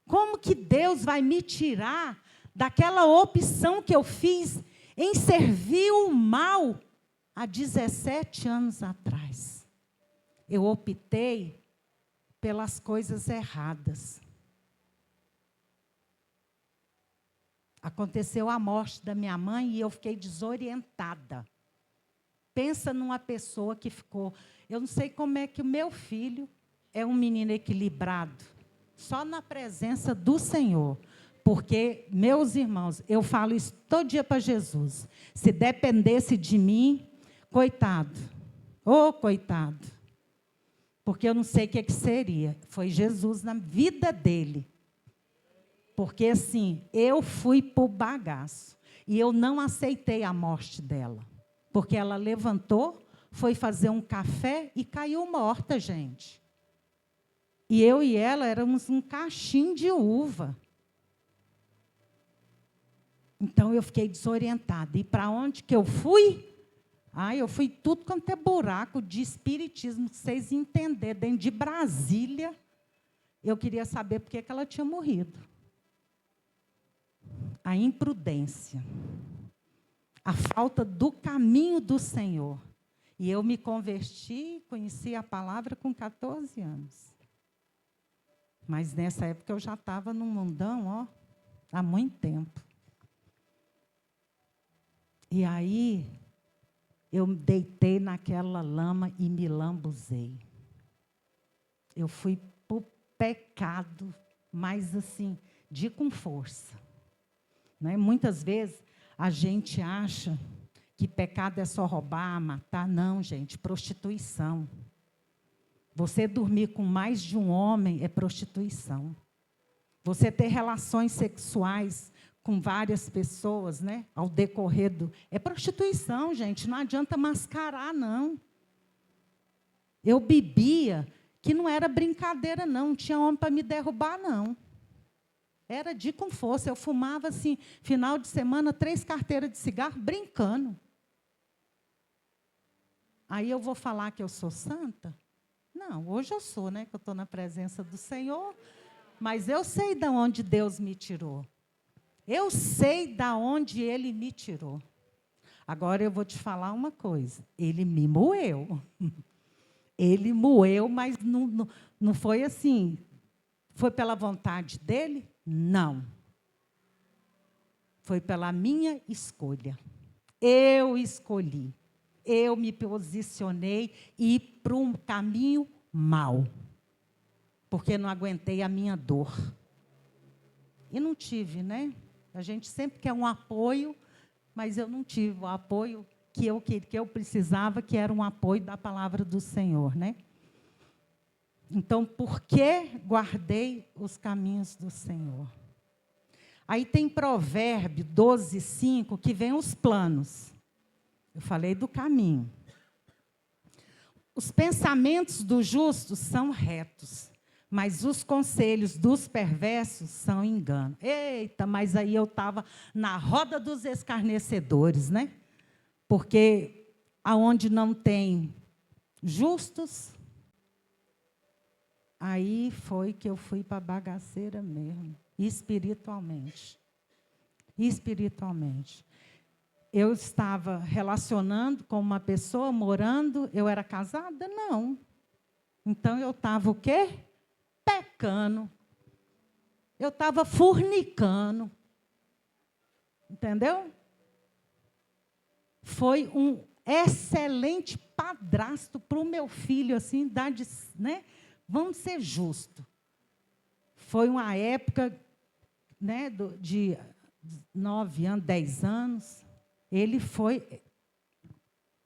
Como que Deus vai me tirar daquela opção que eu fiz em servir o mal há 17 anos atrás? Eu optei pelas coisas erradas. Aconteceu a morte da minha mãe e eu fiquei desorientada. Pensa numa pessoa que ficou... Eu não sei como é que o meu filho é um menino equilibrado, só na presença do Senhor. Porque, meus irmãos, eu falo isso todo dia para Jesus. Se dependesse de mim, coitado. Ô, coitado. Porque eu não sei o que seria. Foi Jesus na vida dele. Porque, assim, eu fui para o bagaço. E eu não aceitei a morte dela. Porque ela levantou, foi fazer um café e caiu morta, gente. E eu e ela éramos um cachinho de uva. Então, eu fiquei desorientada. E para onde que eu fui? Eu fui tudo quanto é buraco de espiritismo, para vocês entenderem. Dentro de Brasília, eu queria saber por que ela tinha morrido. A imprudência, a falta do caminho do Senhor. E eu me converti, conheci a palavra com 14 anos. Mas nessa época eu já estava num mundão, há muito tempo. E aí, eu deitei naquela lama e me lambuzei. Eu fui para o pecado, mas assim, com força. Não é? Muitas vezes a gente acha que pecado é só roubar, matar. Não, gente, prostituição. Você dormir com mais de um homem é prostituição. Você ter relações sexuais com várias pessoas, né, ao decorrer do... É prostituição, gente, não adianta mascarar, não. Eu bebia, que não era brincadeira, não tinha homem para me derrubar, não. Era com força. Eu fumava, assim, final de semana, 3 carteiras de cigarro, brincando. Aí eu vou falar que eu sou santa? Não, hoje eu sou, né? Que eu estou na presença do Senhor. Mas eu sei de onde Deus me tirou. Eu sei de onde Ele me tirou. Agora eu vou te falar uma coisa. Ele me moeu. Ele moeu, mas não foi assim... Foi pela vontade dele? Não. Foi pela minha escolha. Eu escolhi. Eu me posicionei e ir para um caminho mau. Porque não aguentei a minha dor. E não tive, né? A gente sempre quer um apoio, mas eu não tive o apoio que eu precisava, que era um apoio da palavra do Senhor, né? Então, por que guardei os caminhos do Senhor? Aí tem Provérbio 12:5, que vem os planos. Eu falei do caminho. Os pensamentos dos justos são retos, mas os conselhos dos perversos são engano. Eita, mas aí eu estava na roda dos escarnecedores, né? Porque aonde não tem justos, aí foi que eu fui para a bagaceira mesmo, espiritualmente. Espiritualmente. Eu estava relacionando com uma pessoa, morando, eu era casada? Não. Então, eu estava o quê? Pecando. Eu estava fornicando. Entendeu? Foi um excelente padrasto para o meu filho, assim, né? Vamos ser justos. Foi uma época, né, de 9 anos, 10 anos. Ele foi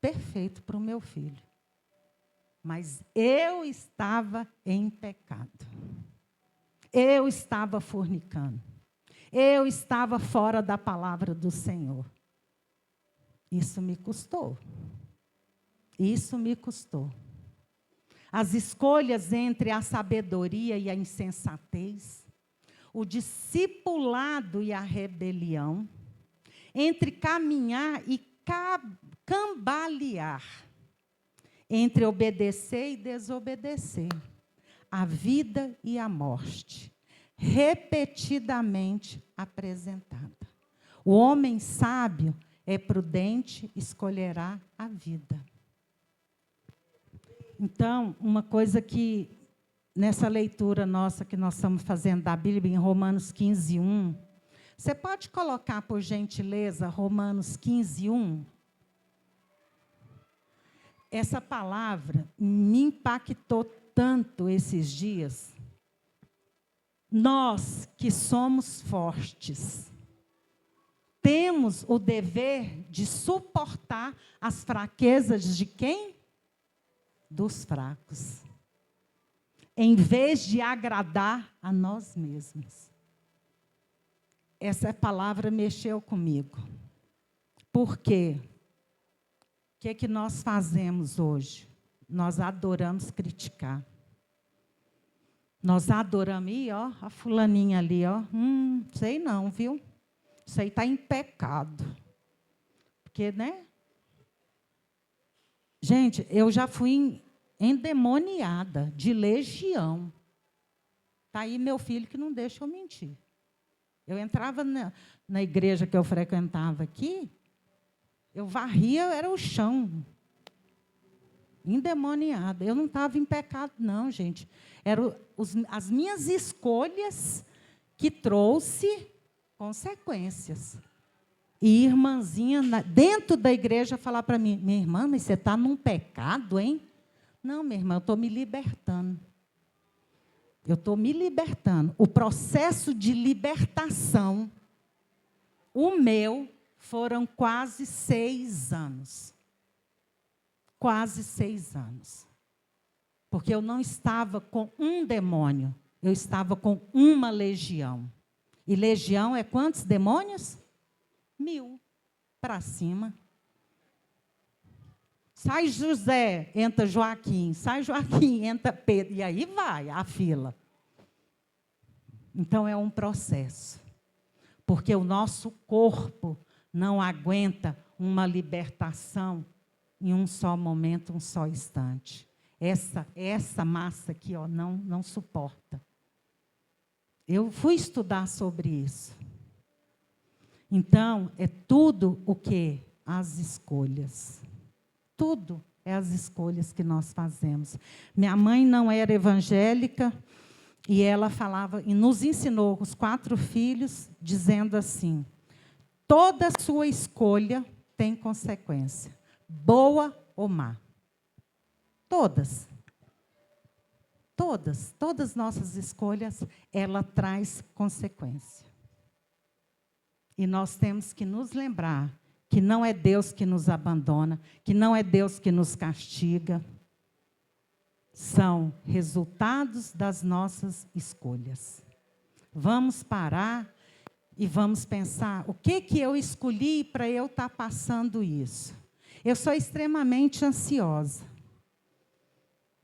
perfeito para o meu filho. Mas eu estava em pecado. Eu estava fornicando. Eu estava fora da palavra do Senhor. Isso me custou. Isso me custou. As escolhas entre a sabedoria e a insensatez, o discipulado e a rebelião, entre caminhar e cambalear, entre obedecer e desobedecer, a vida e a morte, repetidamente apresentada. O homem sábio é prudente, escolherá a vida. Então, uma coisa que, nessa leitura nossa que nós estamos fazendo da Bíblia, em Romanos 15:1, você pode colocar, por gentileza, Romanos 15:1? Essa palavra me impactou tanto esses dias. Nós que somos fortes, temos o dever de suportar as fraquezas de quem? Dos fracos. Em vez de agradar a nós mesmos. Essa palavra mexeu comigo. Por quê? O que é que nós fazemos hoje? Nós adoramos criticar. Nós adoramos, ó, a fulaninha ali, ó. Sei não, viu? Isso aí está em pecado. Porque, né? Gente, eu já fui endemoniada, de legião. Está aí meu filho que não deixa eu mentir. Eu entrava na igreja que eu frequentava aqui, eu varria, era o chão. Endemoniada. Eu não estava em pecado, não, gente. Eram as minhas escolhas que trouxe consequências. E irmãzinha, dentro da igreja, falar para mim, minha irmã, mas você está num pecado, hein? Não, minha irmã, eu estou me libertando. Eu estou me libertando. O processo de libertação, o meu, foram quase 6 anos. Quase 6 anos. Porque eu não estava com um demônio, eu estava com uma legião. E legião é quantos demônios? 1000 para cima. Sai José, entra Joaquim. Sai Joaquim, entra Pedro. E aí vai a fila. Então, é um processo. Porque o nosso corpo não aguenta uma libertação em um só momento, um só instante. Essa massa aqui, ó, não suporta. Eu fui estudar sobre isso. Então, é tudo o quê? As escolhas. Tudo é as escolhas que nós fazemos. Minha mãe não era evangélica, E ela falava, e nos ensinou, os 4 filhos, dizendo assim: toda sua escolha tem consequência, boa ou má. Todas. Todas nossas escolhas, ela traz consequência. E nós temos que nos lembrar que não é Deus que nos abandona, que não é Deus que nos castiga. São resultados das nossas escolhas. Vamos parar e vamos pensar, o que eu escolhi para eu estar passando isso? Eu sou extremamente ansiosa.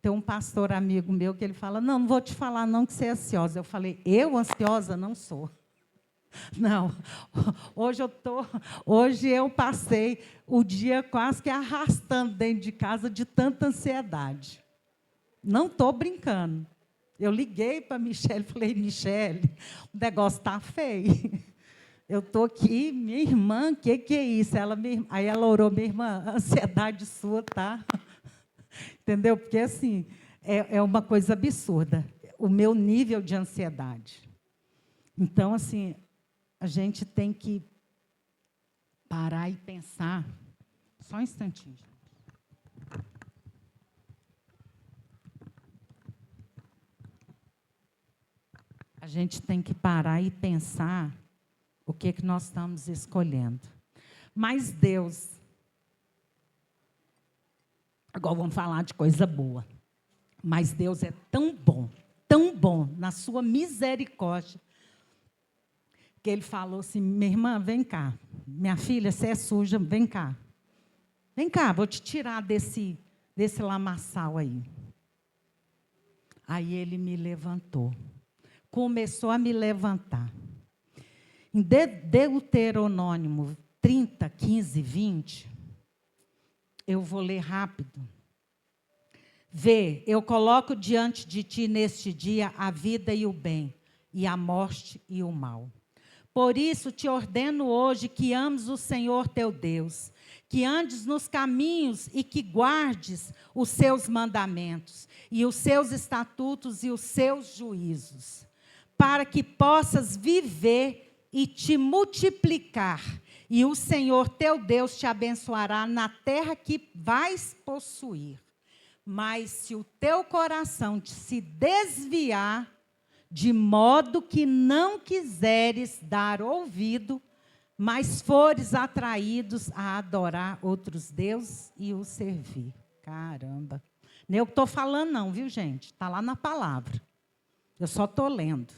Tem um pastor amigo meu que ele fala, não vou te falar não que você é ansiosa. Eu falei, eu ansiosa não sou. Não, hoje eu passei o dia quase que arrastando dentro de casa de tanta ansiedade. Não estou brincando. Eu liguei para a Michele e falei, Michele, o negócio está feio. Eu estou aqui, minha irmã, o que é isso? Aí ela orou, minha irmã, a ansiedade sua, tá? Entendeu? Porque, assim, é uma coisa absurda, o meu nível de ansiedade. Então, assim, a gente tem que parar e pensar. Só um instantinho. A gente tem que parar e pensar o que nós estamos escolhendo. Mas Deus... Agora vamos falar de coisa boa. Mas Deus é tão bom, na sua misericórdia, que Ele falou assim, minha irmã, vem cá. Minha filha, você é suja, vem cá. Vem cá, vou te tirar desse lamaçal aí. Aí Ele me levantou. Começou a me levantar. Em Deuteronômio 30, 15, 20... Eu vou ler rápido. Vê, eu coloco diante de ti neste dia a vida e o bem, e a morte e o mal. Por isso te ordeno hoje que ames o Senhor teu Deus, que andes nos caminhos e que guardes os seus mandamentos, e os seus estatutos e os seus juízos, para que possas viver e te multiplicar, e o Senhor teu Deus te abençoará na terra que vais possuir. Mas se o teu coração se desviar, de modo que não quiseres dar ouvido, mas fores atraídos a adorar outros deuses e os servir. Caramba. Nem eu que estou falando não, viu, gente? Está lá na palavra. Eu só estou lendo.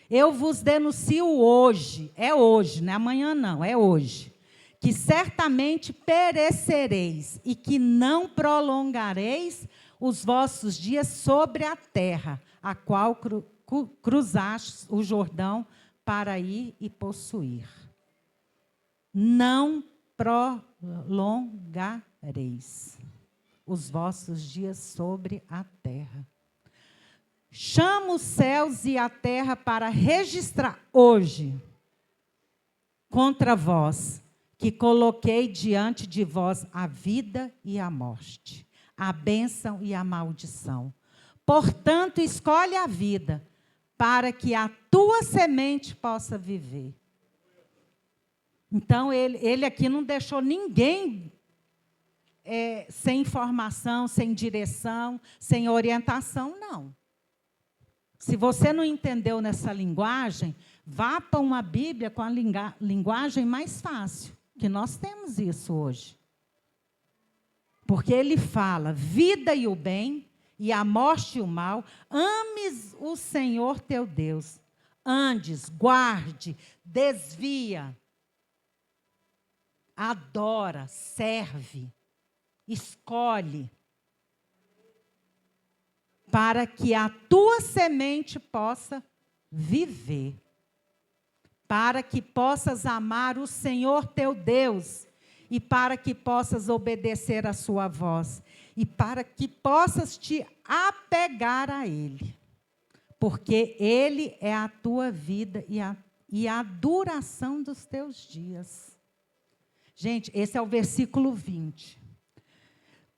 Eu vos denuncio hoje, é hoje, não é amanhã não, é hoje, que certamente perecereis e que não prolongareis os vossos dias sobre a terra, a qual cruzastes o Jordão para ir e possuir. Não prolongareis os vossos dias sobre a terra. Chamo os céus e a terra para registrar hoje contra vós, que coloquei diante de vós a vida e a morte, a bênção e a maldição. Portanto, escolhe a vida, para que a tua semente possa viver. Então, ele aqui não deixou ninguém sem informação, sem direção, sem orientação, não. Se você não entendeu nessa linguagem, vá para uma Bíblia com a linguagem mais fácil, que nós temos isso hoje. Porque ele fala, vida e o bem, e a morte e o mal, ames o Senhor teu Deus, andes, guarde, desvia, adora, serve, escolhe, para que a tua semente possa viver, para que possas amar o Senhor teu Deus, e para que possas obedecer a sua voz, e para que possas te apegar a Ele, porque Ele é a tua vida e a duração dos teus dias. Gente, esse é o versículo 20.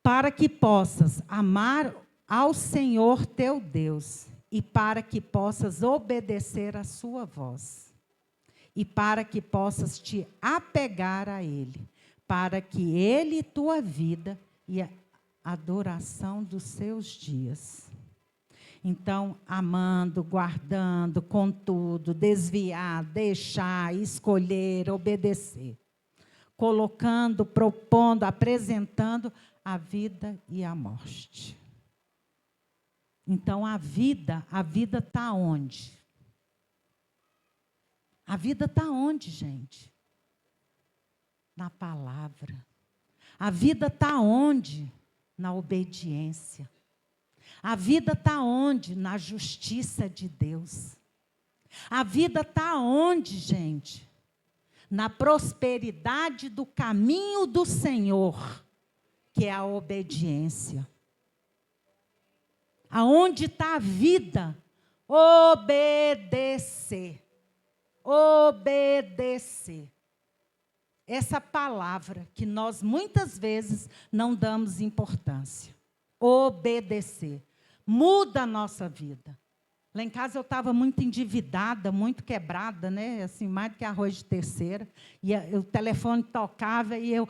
Para que possas amar ao Senhor teu Deus, e para que possas obedecer à sua voz, e para que possas te apegar a Ele, para que Ele tua vida e a duração dos seus dias. Então, amando, guardando, contudo, desviar, deixar, escolher, obedecer, colocando, propondo, apresentando a vida e a morte. Então, a vida está onde? A vida está onde, gente? Na palavra. A vida está onde? Na obediência. A vida está onde? Na justiça de Deus. A vida está onde, gente? Na prosperidade do caminho do Senhor, que é a obediência. Aonde está a vida? Obedecer. Obedecer. Essa palavra que nós muitas vezes não damos importância. Obedecer. Muda a nossa vida. Lá em casa eu estava muito endividada, muito quebrada, né? Assim, mais do que arroz de terceira. E o telefone tocava e eu,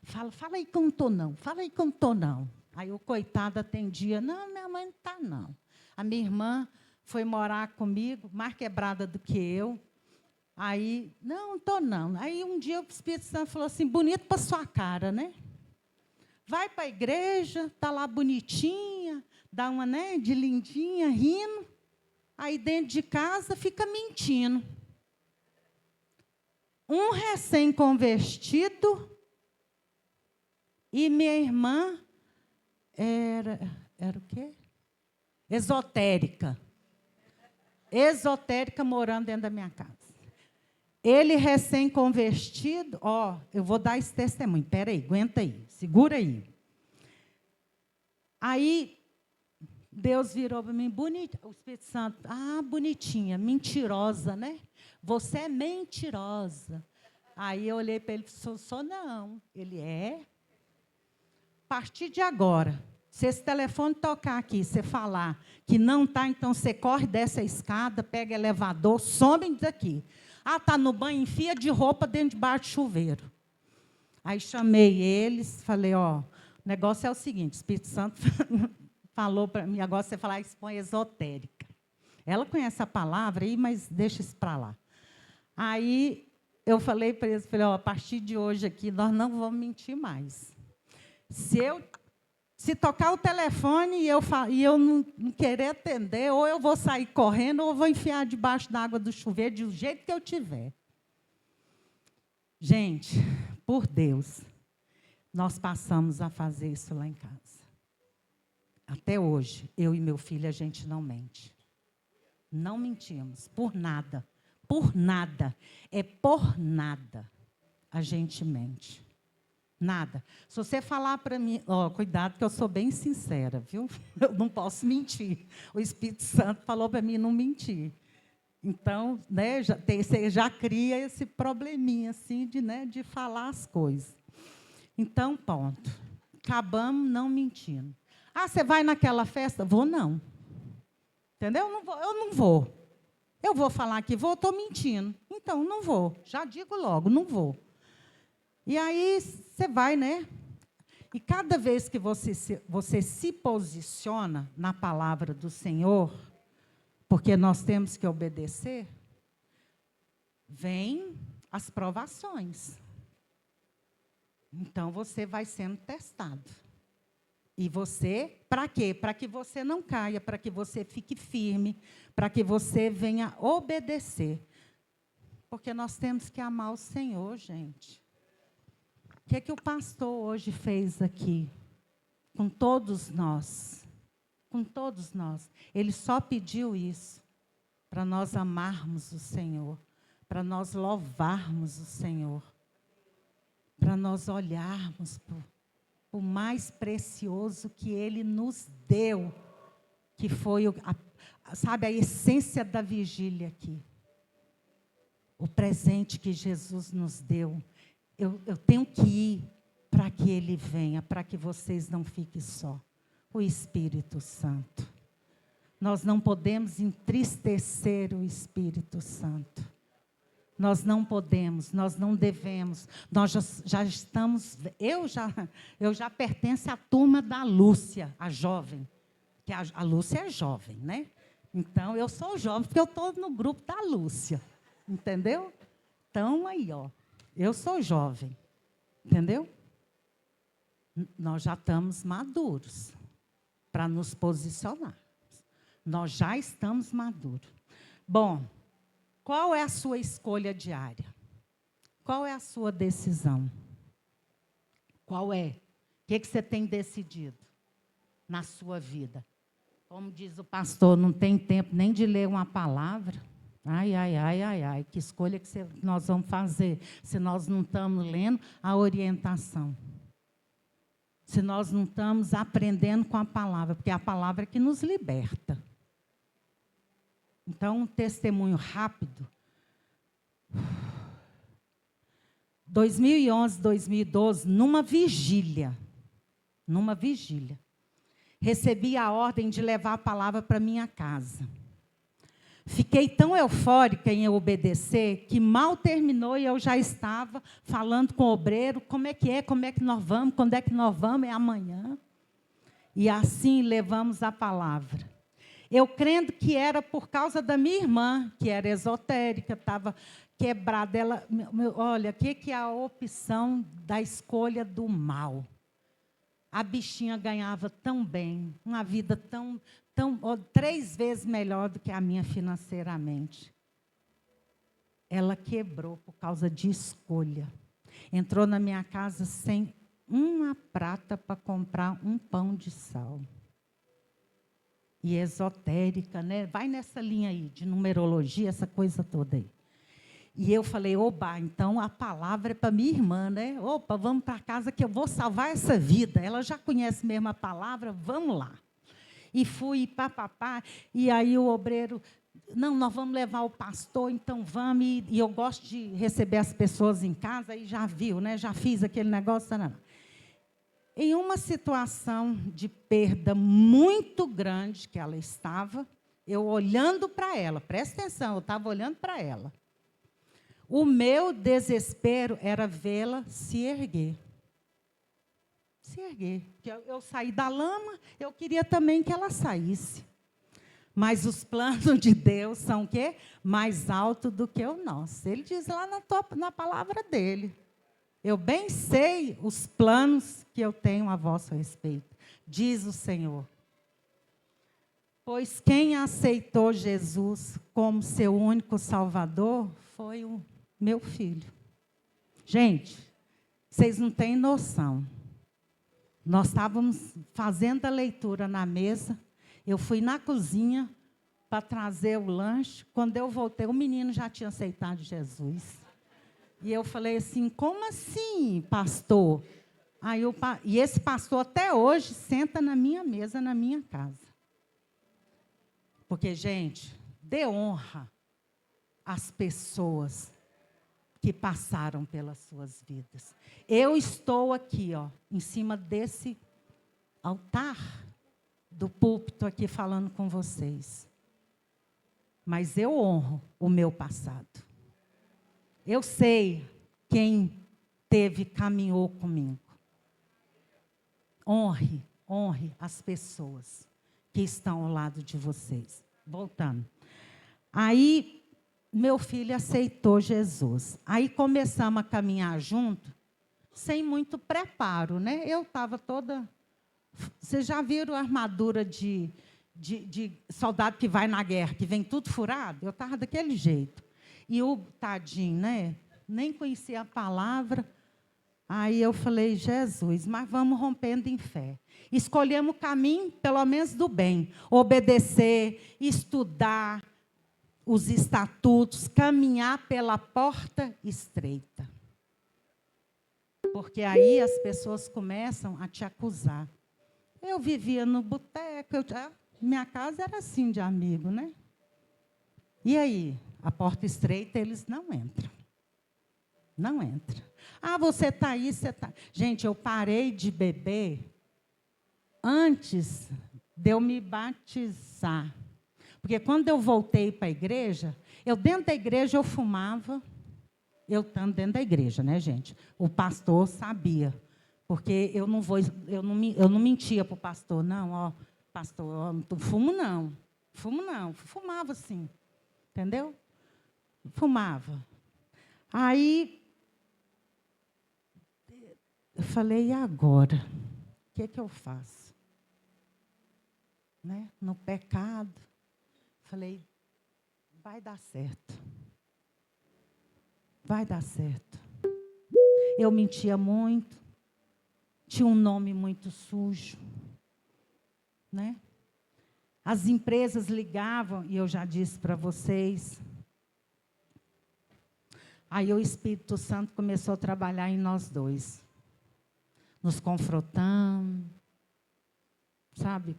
fala aí que eu não estou não, fala aí que eu não estou não. Aí o coitado atendia, não, minha mãe não está não. A minha irmã foi morar comigo, mais quebrada do que eu. Aí, não estou não. Aí um dia o Espírito Santo falou assim, bonito para sua cara, né? Vai para a igreja, está lá bonitinha, dá uma, né, de lindinha, rindo. Aí dentro de casa fica mentindo. Um recém-convertido e minha irmã era o quê? Esotérica. Esotérica morando dentro da minha casa. Ele recém-convertido, eu vou dar esse testemunho. Espera aí, aguenta aí, segura aí. Aí, Deus virou para mim, bonita, o Espírito Santo, bonitinha, mentirosa, né? Você é mentirosa. Aí eu olhei para ele e falei, sou não. Ele é. A partir de agora, se esse telefone tocar aqui, você falar que não está, então você corre, desce a escada, pega elevador, some daqui. Está no banho, enfia de roupa dentro de bar de chuveiro. Aí chamei eles, falei, o negócio é o seguinte, o Espírito Santo falou para mim, agora você falar expõe esotérica. Ela conhece a palavra aí, mas deixa isso para lá. Aí eu falei para eles, a partir de hoje aqui, nós não vamos mentir mais. Se tocar o telefone e eu não querer atender, ou eu vou sair correndo, ou eu vou enfiar debaixo da água do chuveiro, do jeito que eu tiver. Gente, por Deus, nós passamos a fazer isso lá em casa. Até hoje, eu e meu filho, a gente não mente. Não mentimos, por nada. Por nada. É por nada a gente mente. Nada. Se você falar para mim, cuidado que eu sou bem sincera, viu? Eu não posso mentir. O Espírito Santo falou para mim não mentir. Então, né, você já cria esse probleminha assim de falar as coisas. Então, ponto. Acabamos não mentindo. Você vai naquela festa? Vou não. Entendeu? Eu não vou. Eu vou falar que vou, estou mentindo. Então, não vou. Já digo logo, não vou. E aí, você vai, né? E cada vez que você se posiciona na palavra do Senhor, porque nós temos que obedecer, vem as provações. Então, você vai sendo testado. E você, para quê? Para que você não caia, para que você fique firme, para que você venha obedecer. Porque nós temos que amar o Senhor, gente. O que o pastor hoje fez aqui? Com todos nós. Com todos nós. Ele só pediu isso. Para nós amarmos o Senhor. Para nós louvarmos o Senhor. Para nós olharmos para o mais precioso que Ele nos deu. Que foi, a essência da vigília aqui. O presente que Jesus nos deu. Eu tenho que ir para que Ele venha, para que vocês não fiquem só. O Espírito Santo. Nós não podemos entristecer o Espírito Santo. Nós não podemos, nós não devemos. Nós já estamos... Eu já pertenço à turma da Lúcia, a jovem. Que a Lúcia é jovem, né? Então, eu sou jovem, porque eu estou no grupo da Lúcia. Entendeu? Então, aí, ó. Eu sou jovem. Entendeu? Nós já estamos maduros para nos posicionar. Nós já estamos maduros. Bom, qual é a sua escolha diária? Qual é a sua decisão? Qual é? O que você tem decidido na sua vida? Como diz o pastor, não tem tempo nem de ler uma palavra. Ai, que escolha que nós vamos fazer se nós não estamos lendo a orientação? Se nós não estamos aprendendo com a palavra, porque é a palavra que nos liberta. Então, um testemunho rápido. 2011, 2012, numa vigília, recebi a ordem de levar a palavra para minha casa. Fiquei tão eufórica em obedecer, que mal terminou e eu já estava falando com o obreiro, como é que nós vamos, quando é que nós vamos, é amanhã. E assim levamos a palavra. Eu crendo que era por causa da minha irmã, que era esotérica, estava quebrada. Ela, olha, o que é a opção da escolha do mal? A bichinha ganhava tão bem, uma vida tão 3 vezes melhor do que a minha financeiramente. Ela quebrou por causa de escolha. Entrou na minha casa sem uma prata para comprar um pão de sal. E esotérica, né? Vai nessa linha aí, de numerologia, essa coisa toda aí. E eu falei, oba, então a palavra é para minha irmã, né? Opa, vamos para casa que eu vou salvar essa vida. Ela já conhece mesmo a palavra, vamos lá. E fui, papapá, e aí o obreiro, não, nós vamos levar o pastor, então vamos. E eu gosto de receber as pessoas em casa, aí já viu, né? Já fiz aquele negócio, não. Em uma situação de perda muito grande que ela estava, eu olhando para ela, presta atenção, eu estava olhando para ela. O meu desespero era vê-la se erguer. Se erguer. Eu saí da lama, eu queria também que ela saísse. Mas os planos de Deus são o quê? Mais altos do que o nosso. Ele diz lá na palavra dele. Eu bem sei os planos que eu tenho a vosso respeito, diz o Senhor. Pois quem aceitou Jesus como seu único Salvador foi o meu filho. Gente, vocês não têm noção. Nós estávamos fazendo a leitura na mesa, eu fui na cozinha para trazer o lanche. Quando eu voltei, o menino já tinha aceitado Jesus. E eu falei assim, como assim, pastor? E esse pastor até hoje senta na minha mesa, na minha casa. Porque, gente, dê honra às pessoas que passaram pelas suas vidas. Eu estou aqui, ó, em cima desse altar do púlpito aqui falando com vocês. Mas eu honro o meu passado. Eu sei quem caminhou comigo. Honre as pessoas que estão ao lado de vocês. Voltando. Aí, meu filho aceitou Jesus. Aí começamos a caminhar junto, sem muito preparo, né? Eu estava toda... Vocês já viram a armadura de soldado que vai na guerra, que vem tudo furado? Eu estava daquele jeito. E o tadinho, né? Nem conhecia a palavra. Aí eu falei, Jesus, mas vamos rompendo em fé. Escolhemos o caminho, pelo menos, do bem. Obedecer, estudar os estatutos, caminhar pela porta estreita. Porque aí as pessoas começam a te acusar. Eu vivia no boteco, minha casa era assim de amigo, né? E aí? A porta estreita, eles não entram. Não entram. Ah, você está aí, você está... Gente, eu parei de beber antes de eu me batizar. Porque quando eu voltei para a igreja, dentro da igreja eu fumava, eu estando dentro da igreja, né, gente? O pastor sabia, porque eu não mentia para o pastor, não, ó, pastor, ó, não fumo não, fumava sim, entendeu? Fumava. Aí, eu falei, e agora? O que é que eu faço? Né? No pecado. Falei, vai dar certo. Vai dar certo. Eu mentia muito. Tinha um nome muito sujo. Né? As empresas ligavam, e eu já disse para vocês. Aí o Espírito Santo começou a trabalhar em nós dois. Nos confrontando, sabe?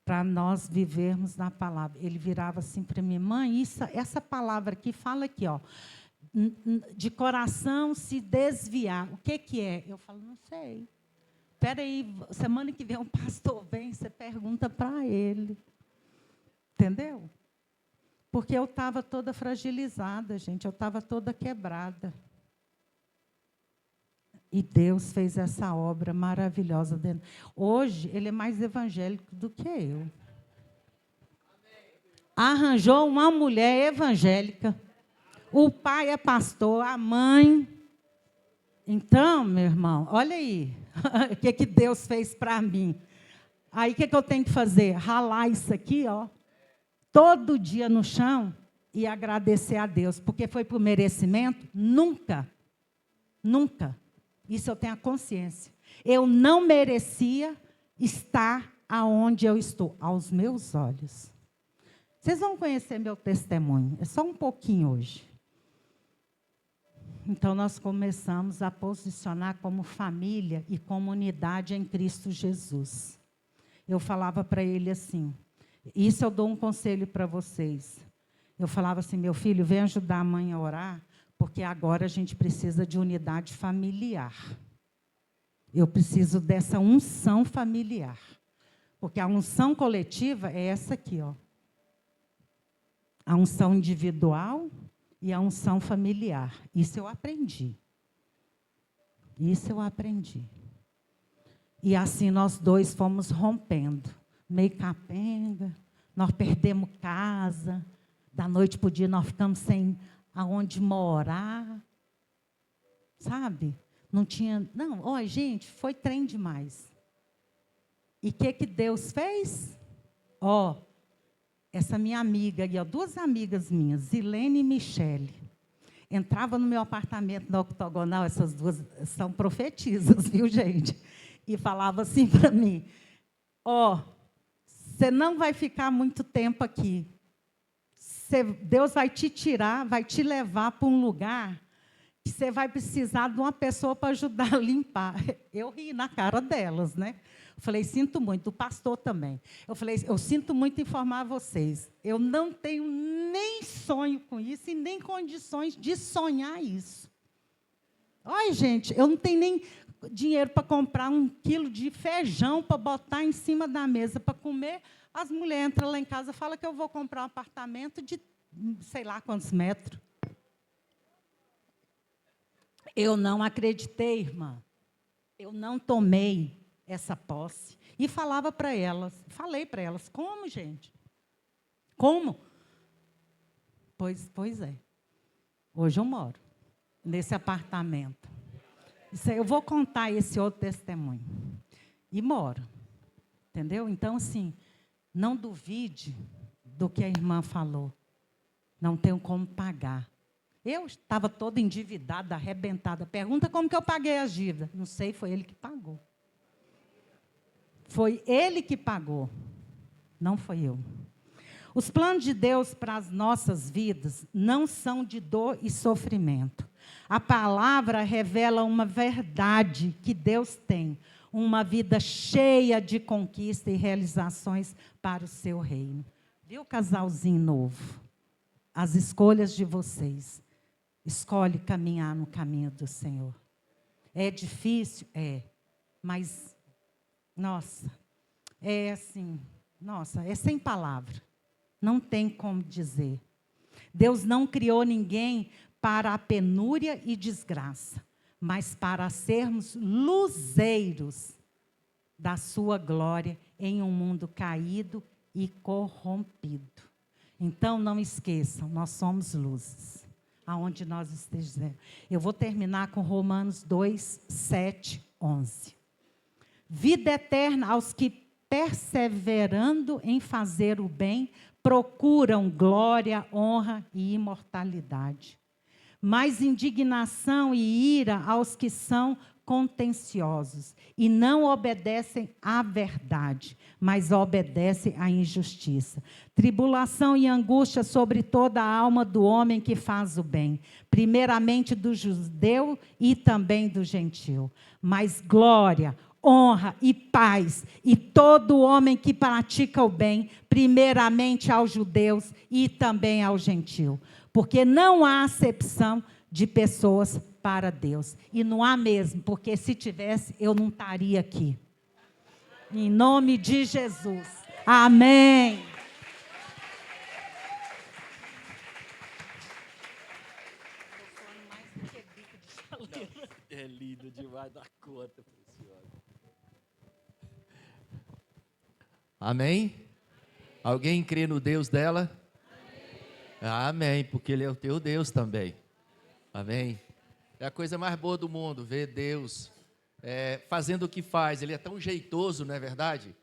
Para nós vivermos na palavra. Ele virava assim para mim, mãe, essa palavra aqui, fala aqui, ó, de coração se desviar. O que é? Eu falo, não sei. Espera aí, semana que vem um pastor vem, você pergunta para ele. Entendeu? Porque eu estava toda fragilizada, gente, eu estava toda quebrada. E Deus fez essa obra maravilhosa dentro. Hoje, ele é mais evangélico do que eu. Arranjou uma mulher evangélica. O pai é pastor, a mãe. Então, meu irmão, olha aí o que Deus fez para mim. Aí, o que eu tenho que fazer? Ralar isso aqui, ó, todo dia no chão e agradecer a Deus. Porque foi por merecimento? Nunca. Nunca. Isso eu tenho a consciência. Eu não merecia estar aonde eu estou, aos meus olhos. Vocês vão conhecer meu testemunho, é só um pouquinho hoje. Então, nós começamos a posicionar como família e comunidade em Cristo Jesus. Eu falava para ele assim, isso eu dou um conselho para vocês. Eu falava assim, meu filho, vem ajudar a mãe a orar, porque agora a gente precisa de unidade familiar. Eu preciso dessa unção familiar. Porque a unção coletiva é essa aqui, ó. A unção individual e a unção familiar. Isso eu aprendi. Isso eu aprendi. E assim nós dois fomos rompendo. Meio capenga, nós perdemos casa, da noite para o dia nós ficamos sem aonde morar, sabe? Não tinha, não, ó, gente, foi trem demais. E o que Deus fez? Ó, essa minha amiga, e ó, duas amigas minhas, Zilene e Michele, entrava no meu apartamento no octogonal, essas duas são profetisas, viu, gente? E falava assim para mim, ó, você não vai ficar muito tempo aqui. Deus vai te tirar, vai te levar para um lugar que você vai precisar de uma pessoa para ajudar a limpar. Eu ri na cara delas, né? Eu falei, sinto muito, o pastor também. Eu falei, eu sinto muito informar vocês. Eu não tenho nem sonho com isso e nem condições de sonhar isso. Olha, gente, eu não tenho nem dinheiro para comprar 1 quilo de feijão para botar em cima da mesa para comer. As mulheres entram lá em casa e falam que eu vou comprar um apartamento de sei lá quantos metros. Eu não acreditei, irmã. Eu não tomei essa posse. E falava para elas, falei para elas, como, gente? Como? Pois é. Hoje eu moro nesse apartamento. Eu vou contar esse outro testemunho. E moro. Entendeu? Então, assim, não duvide do que a irmã falou. Não tenho como pagar. Eu estava toda endividada, arrebentada. Pergunta como que eu paguei as dívidas. Não sei, foi ele que pagou. Foi ele que pagou. Não foi eu. Os planos de Deus para as nossas vidas não são de dor e sofrimento. A palavra revela uma verdade que Deus tem. Uma vida cheia de conquista e realizações para o seu reino. Viu, casalzinho novo? As escolhas de vocês. Escolhe caminhar no caminho do Senhor. É difícil? É. Mas, nossa, é assim, nossa, é sem palavra. Não tem como dizer. Deus não criou ninguém para a penúria e desgraça, mas para sermos luzeiros da sua glória em um mundo caído e corrompido. Então, não esqueçam, nós somos luzes, aonde nós estejamos. Eu vou terminar com Romanos 2, 7, 11. Vida eterna aos que, perseverando em fazer o bem, procuram glória, honra e imortalidade. Mas indignação e ira aos que são contenciosos e não obedecem à verdade, mas obedecem à injustiça. Tribulação e angústia sobre toda a alma do homem que faz o bem, primeiramente do judeu e também do gentil. Mas glória, honra e paz, e todo homem que pratica o bem, primeiramente aos judeus e também ao gentil. Porque não há acepção de pessoas para Deus. E não há mesmo, porque se tivesse, eu não estaria aqui. Em nome de Jesus. Amém. É lindo demais da conta, preciosa. Amém? Alguém crê no Deus dela? Amém, porque Ele é o teu Deus também. Amém? É a coisa mais boa do mundo, ver Deus fazendo o que faz. Ele é tão jeitoso, não é verdade?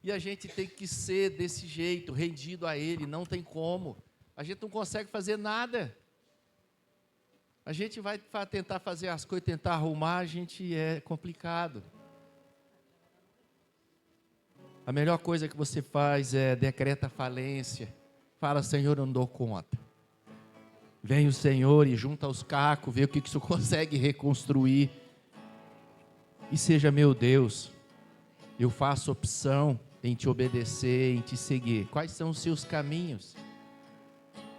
E a gente tem que ser desse jeito, rendido a Ele, não tem como. A gente não consegue fazer nada. A gente vai tentar fazer as coisas, tentar arrumar, a gente é complicado. A melhor coisa que você faz é decreta falência. Fala, Senhor, eu não dou conta. Vem o Senhor e junta os cacos, vê o que isso consegue reconstruir. E seja meu Deus, eu faço opção em te obedecer, em te seguir. Quais são os seus caminhos?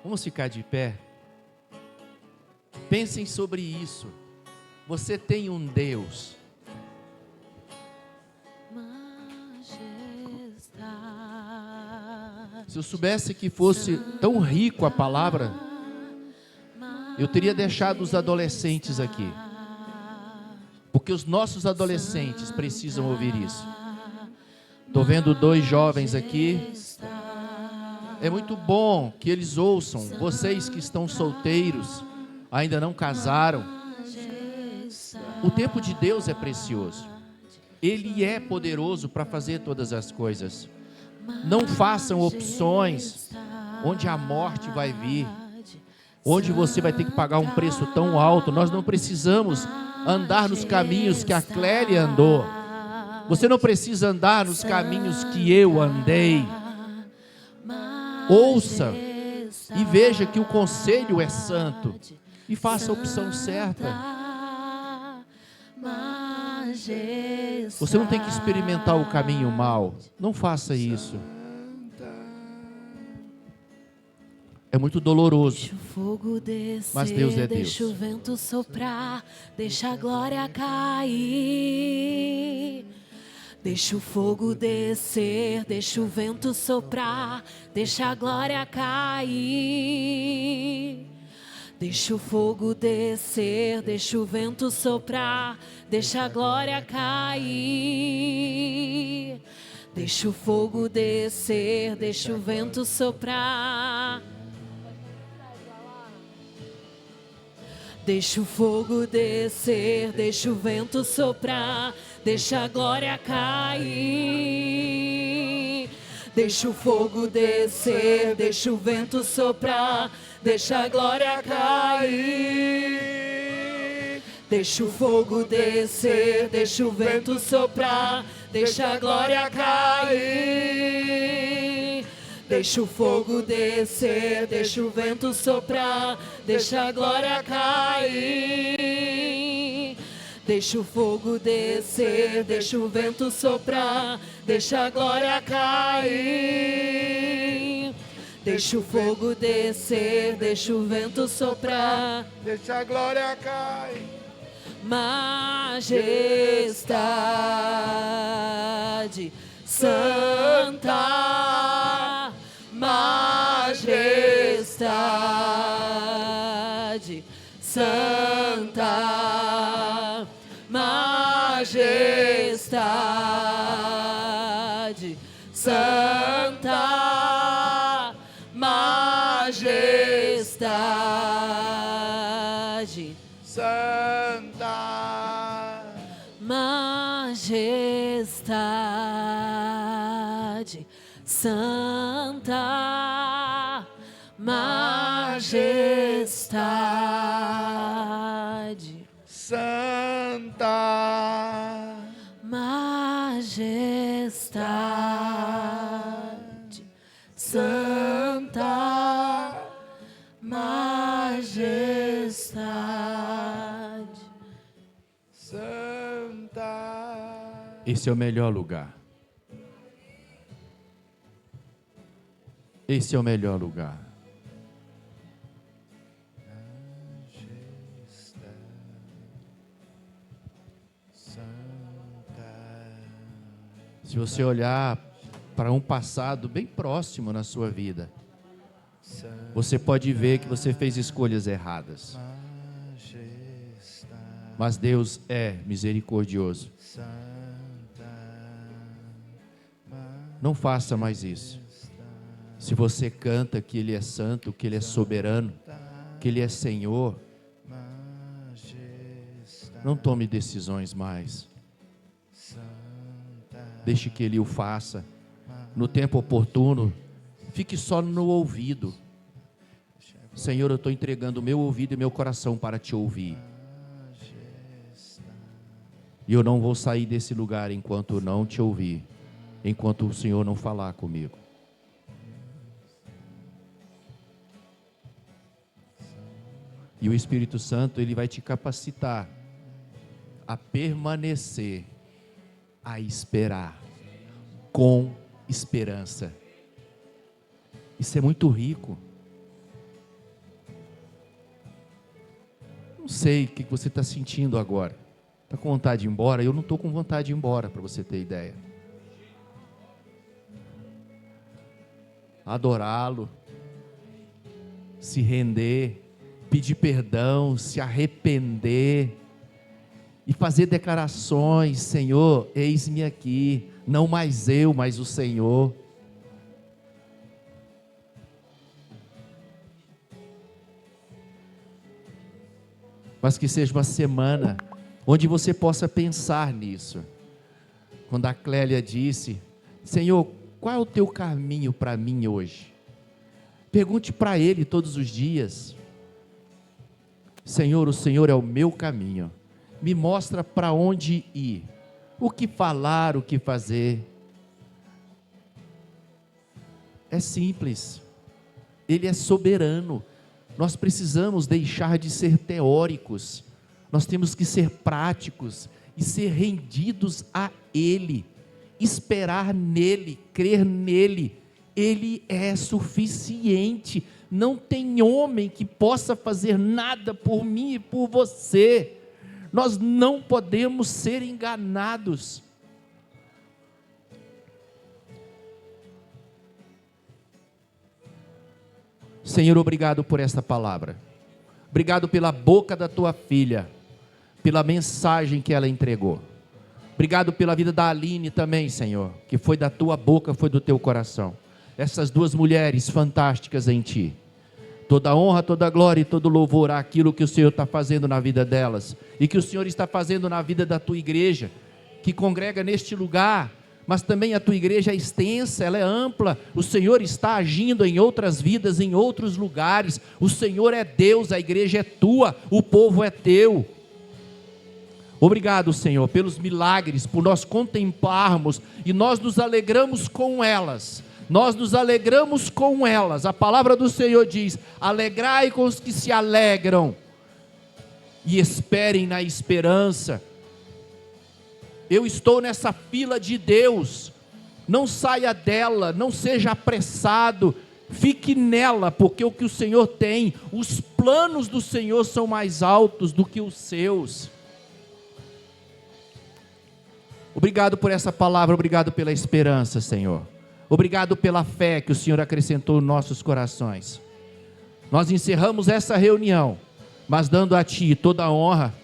Vamos ficar de pé? Pensem sobre isso. Você tem um Deus. Se eu soubesse que fosse tão rico a palavra, eu teria deixado os adolescentes aqui. Porque os nossos adolescentes precisam ouvir isso. Estou vendo 2 jovens aqui. É muito bom que eles ouçam. Vocês que estão solteiros, ainda não casaram. O tempo de Deus é precioso. Ele é poderoso para fazer todas as coisas. Não façam opções onde a morte vai vir, onde você vai ter que pagar um preço tão alto. Nós não precisamos andar nos caminhos que a Clélia andou. Você não precisa andar nos caminhos que eu andei. Ouça e veja que o conselho é santo e faça a opção certa. Você não tem que experimentar o caminho mau. Não faça isso. É muito doloroso. Deixa o fogo descer, mas Deus é Deus. Deixa o vento soprar, deixa a glória cair. Deixa o fogo descer, deixa o vento soprar, deixa a glória cair. Deixa o fogo descer, deixa o vento soprar, deixa a glória cair. Deixa o fogo descer, deixa o vento soprar. Deixa o fogo descer, deixa o vento soprar, deixa a glória cair. Deixa o fogo descer, deixa o vento soprar, deixa a glória cair. Deixa o fogo descer, deixa o vento soprar, deixa a glória cair. Deixa o fogo descer, deixa o vento soprar, deixa a glória cair. Deixa o fogo descer, deixa o vento soprar, deixa a glória cair. Deixa o fogo descer, deixa o vento soprar, deixa a glória cair. Majestade santa, majestade majestade, santa majestade, santa majestade, Santa majestade, santa majestade, Santa majestade, santa majestade, Santa. Esse é o melhor lugar. Esse é o melhor lugar. Se você olhar para um passado bem próximo na sua vida, você pode ver que você fez escolhas erradas. Mas Deus é misericordioso. Não faça mais isso. Se você canta que Ele é santo, que Ele é soberano, que Ele é Senhor, não tome decisões mais. Deixe que Ele o faça. No tempo oportuno, fique só no ouvido. Senhor, eu estou entregando o meu ouvido e meu coração para Te ouvir. E eu não vou sair desse lugar enquanto não Te ouvir, enquanto o Senhor não falar comigo. E o Espírito Santo, Ele vai te capacitar a permanecer, a esperar, com esperança. Isso é muito rico. Não sei o que você está sentindo agora. Está com vontade de ir embora? Eu não estou com vontade de ir embora, para você ter ideia. Adorá-lo, se render, pedir perdão, se arrepender e fazer declarações: Senhor, eis-me aqui, não mais eu, mas o Senhor. Mas que seja uma semana onde você possa pensar nisso. Quando a Clélia disse: Senhor, qual é o teu caminho para mim hoje? Pergunte para Ele todos os dias: Senhor, o Senhor é o meu caminho, me mostra para onde ir, o que falar, o que fazer. É simples, Ele é soberano. Nós precisamos deixar de ser teóricos, nós temos que ser práticos e ser rendidos a Ele, esperar nele, crer nele. Ele é suficiente. Não tem homem que possa fazer nada por mim e por você. Nós não podemos ser enganados. Senhor, obrigado por esta palavra. Obrigado pela boca da tua filha, pela mensagem que ela entregou. Obrigado pela vida da Aline também, Senhor, que foi da tua boca, foi do teu coração. Essas duas mulheres fantásticas em ti. Toda honra, toda glória e todo louvor àquilo que o Senhor está fazendo na vida delas, e que o Senhor está fazendo na vida da tua igreja, que congrega neste lugar, mas também a tua igreja é extensa, ela é ampla. O Senhor está agindo em outras vidas, em outros lugares. O Senhor é Deus, a igreja é tua, o povo é teu. Obrigado, Senhor, pelos milagres, por nós contemplarmos e nós nos alegramos com elas. Nós nos alegramos com elas. A palavra do Senhor diz: alegrai com os que se alegram e esperem na esperança. Eu estou nessa fila de Deus. Não saia dela, não seja apressado, fique nela, porque o que o Senhor tem, os planos do Senhor são mais altos do que os seus. Obrigado por essa palavra, obrigado pela esperança, Senhor. Obrigado pela fé que o Senhor acrescentou em nossos corações. nós encerramos essa reunião, mas dando a Ti toda a honra,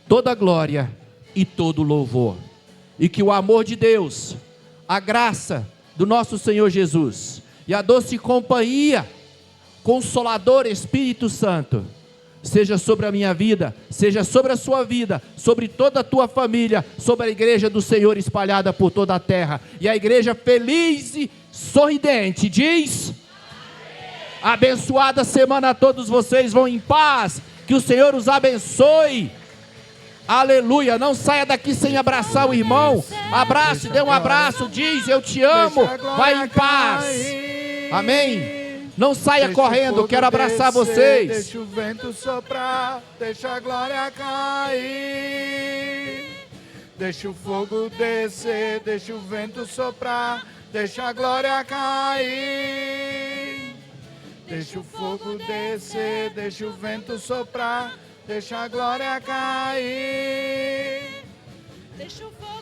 toda a glória e todo o louvor. E que o amor de Deus, a graça do nosso Senhor Jesus e a doce companhia, Consolador Espírito Santo, seja sobre a minha vida, seja sobre a sua vida, sobre toda a tua família, sobre a igreja do Senhor espalhada por toda a terra. E a igreja feliz e sorridente diz: abençoada semana a todos vocês, vão em paz, que o Senhor os abençoe. Aleluia. Não saia daqui sem abraçar o irmão. Abrace, dê um abraço, diz: eu te amo, vai em paz. Amém. Não saia correndo, quero abraçar vocês. Deixa o vento soprar, deixa a glória cair. Deixa o fogo descer, deixa o vento soprar, deixa a glória cair. Deixa o fogo descer, deixa o vento soprar, deixa a glória cair. Deixa o fogo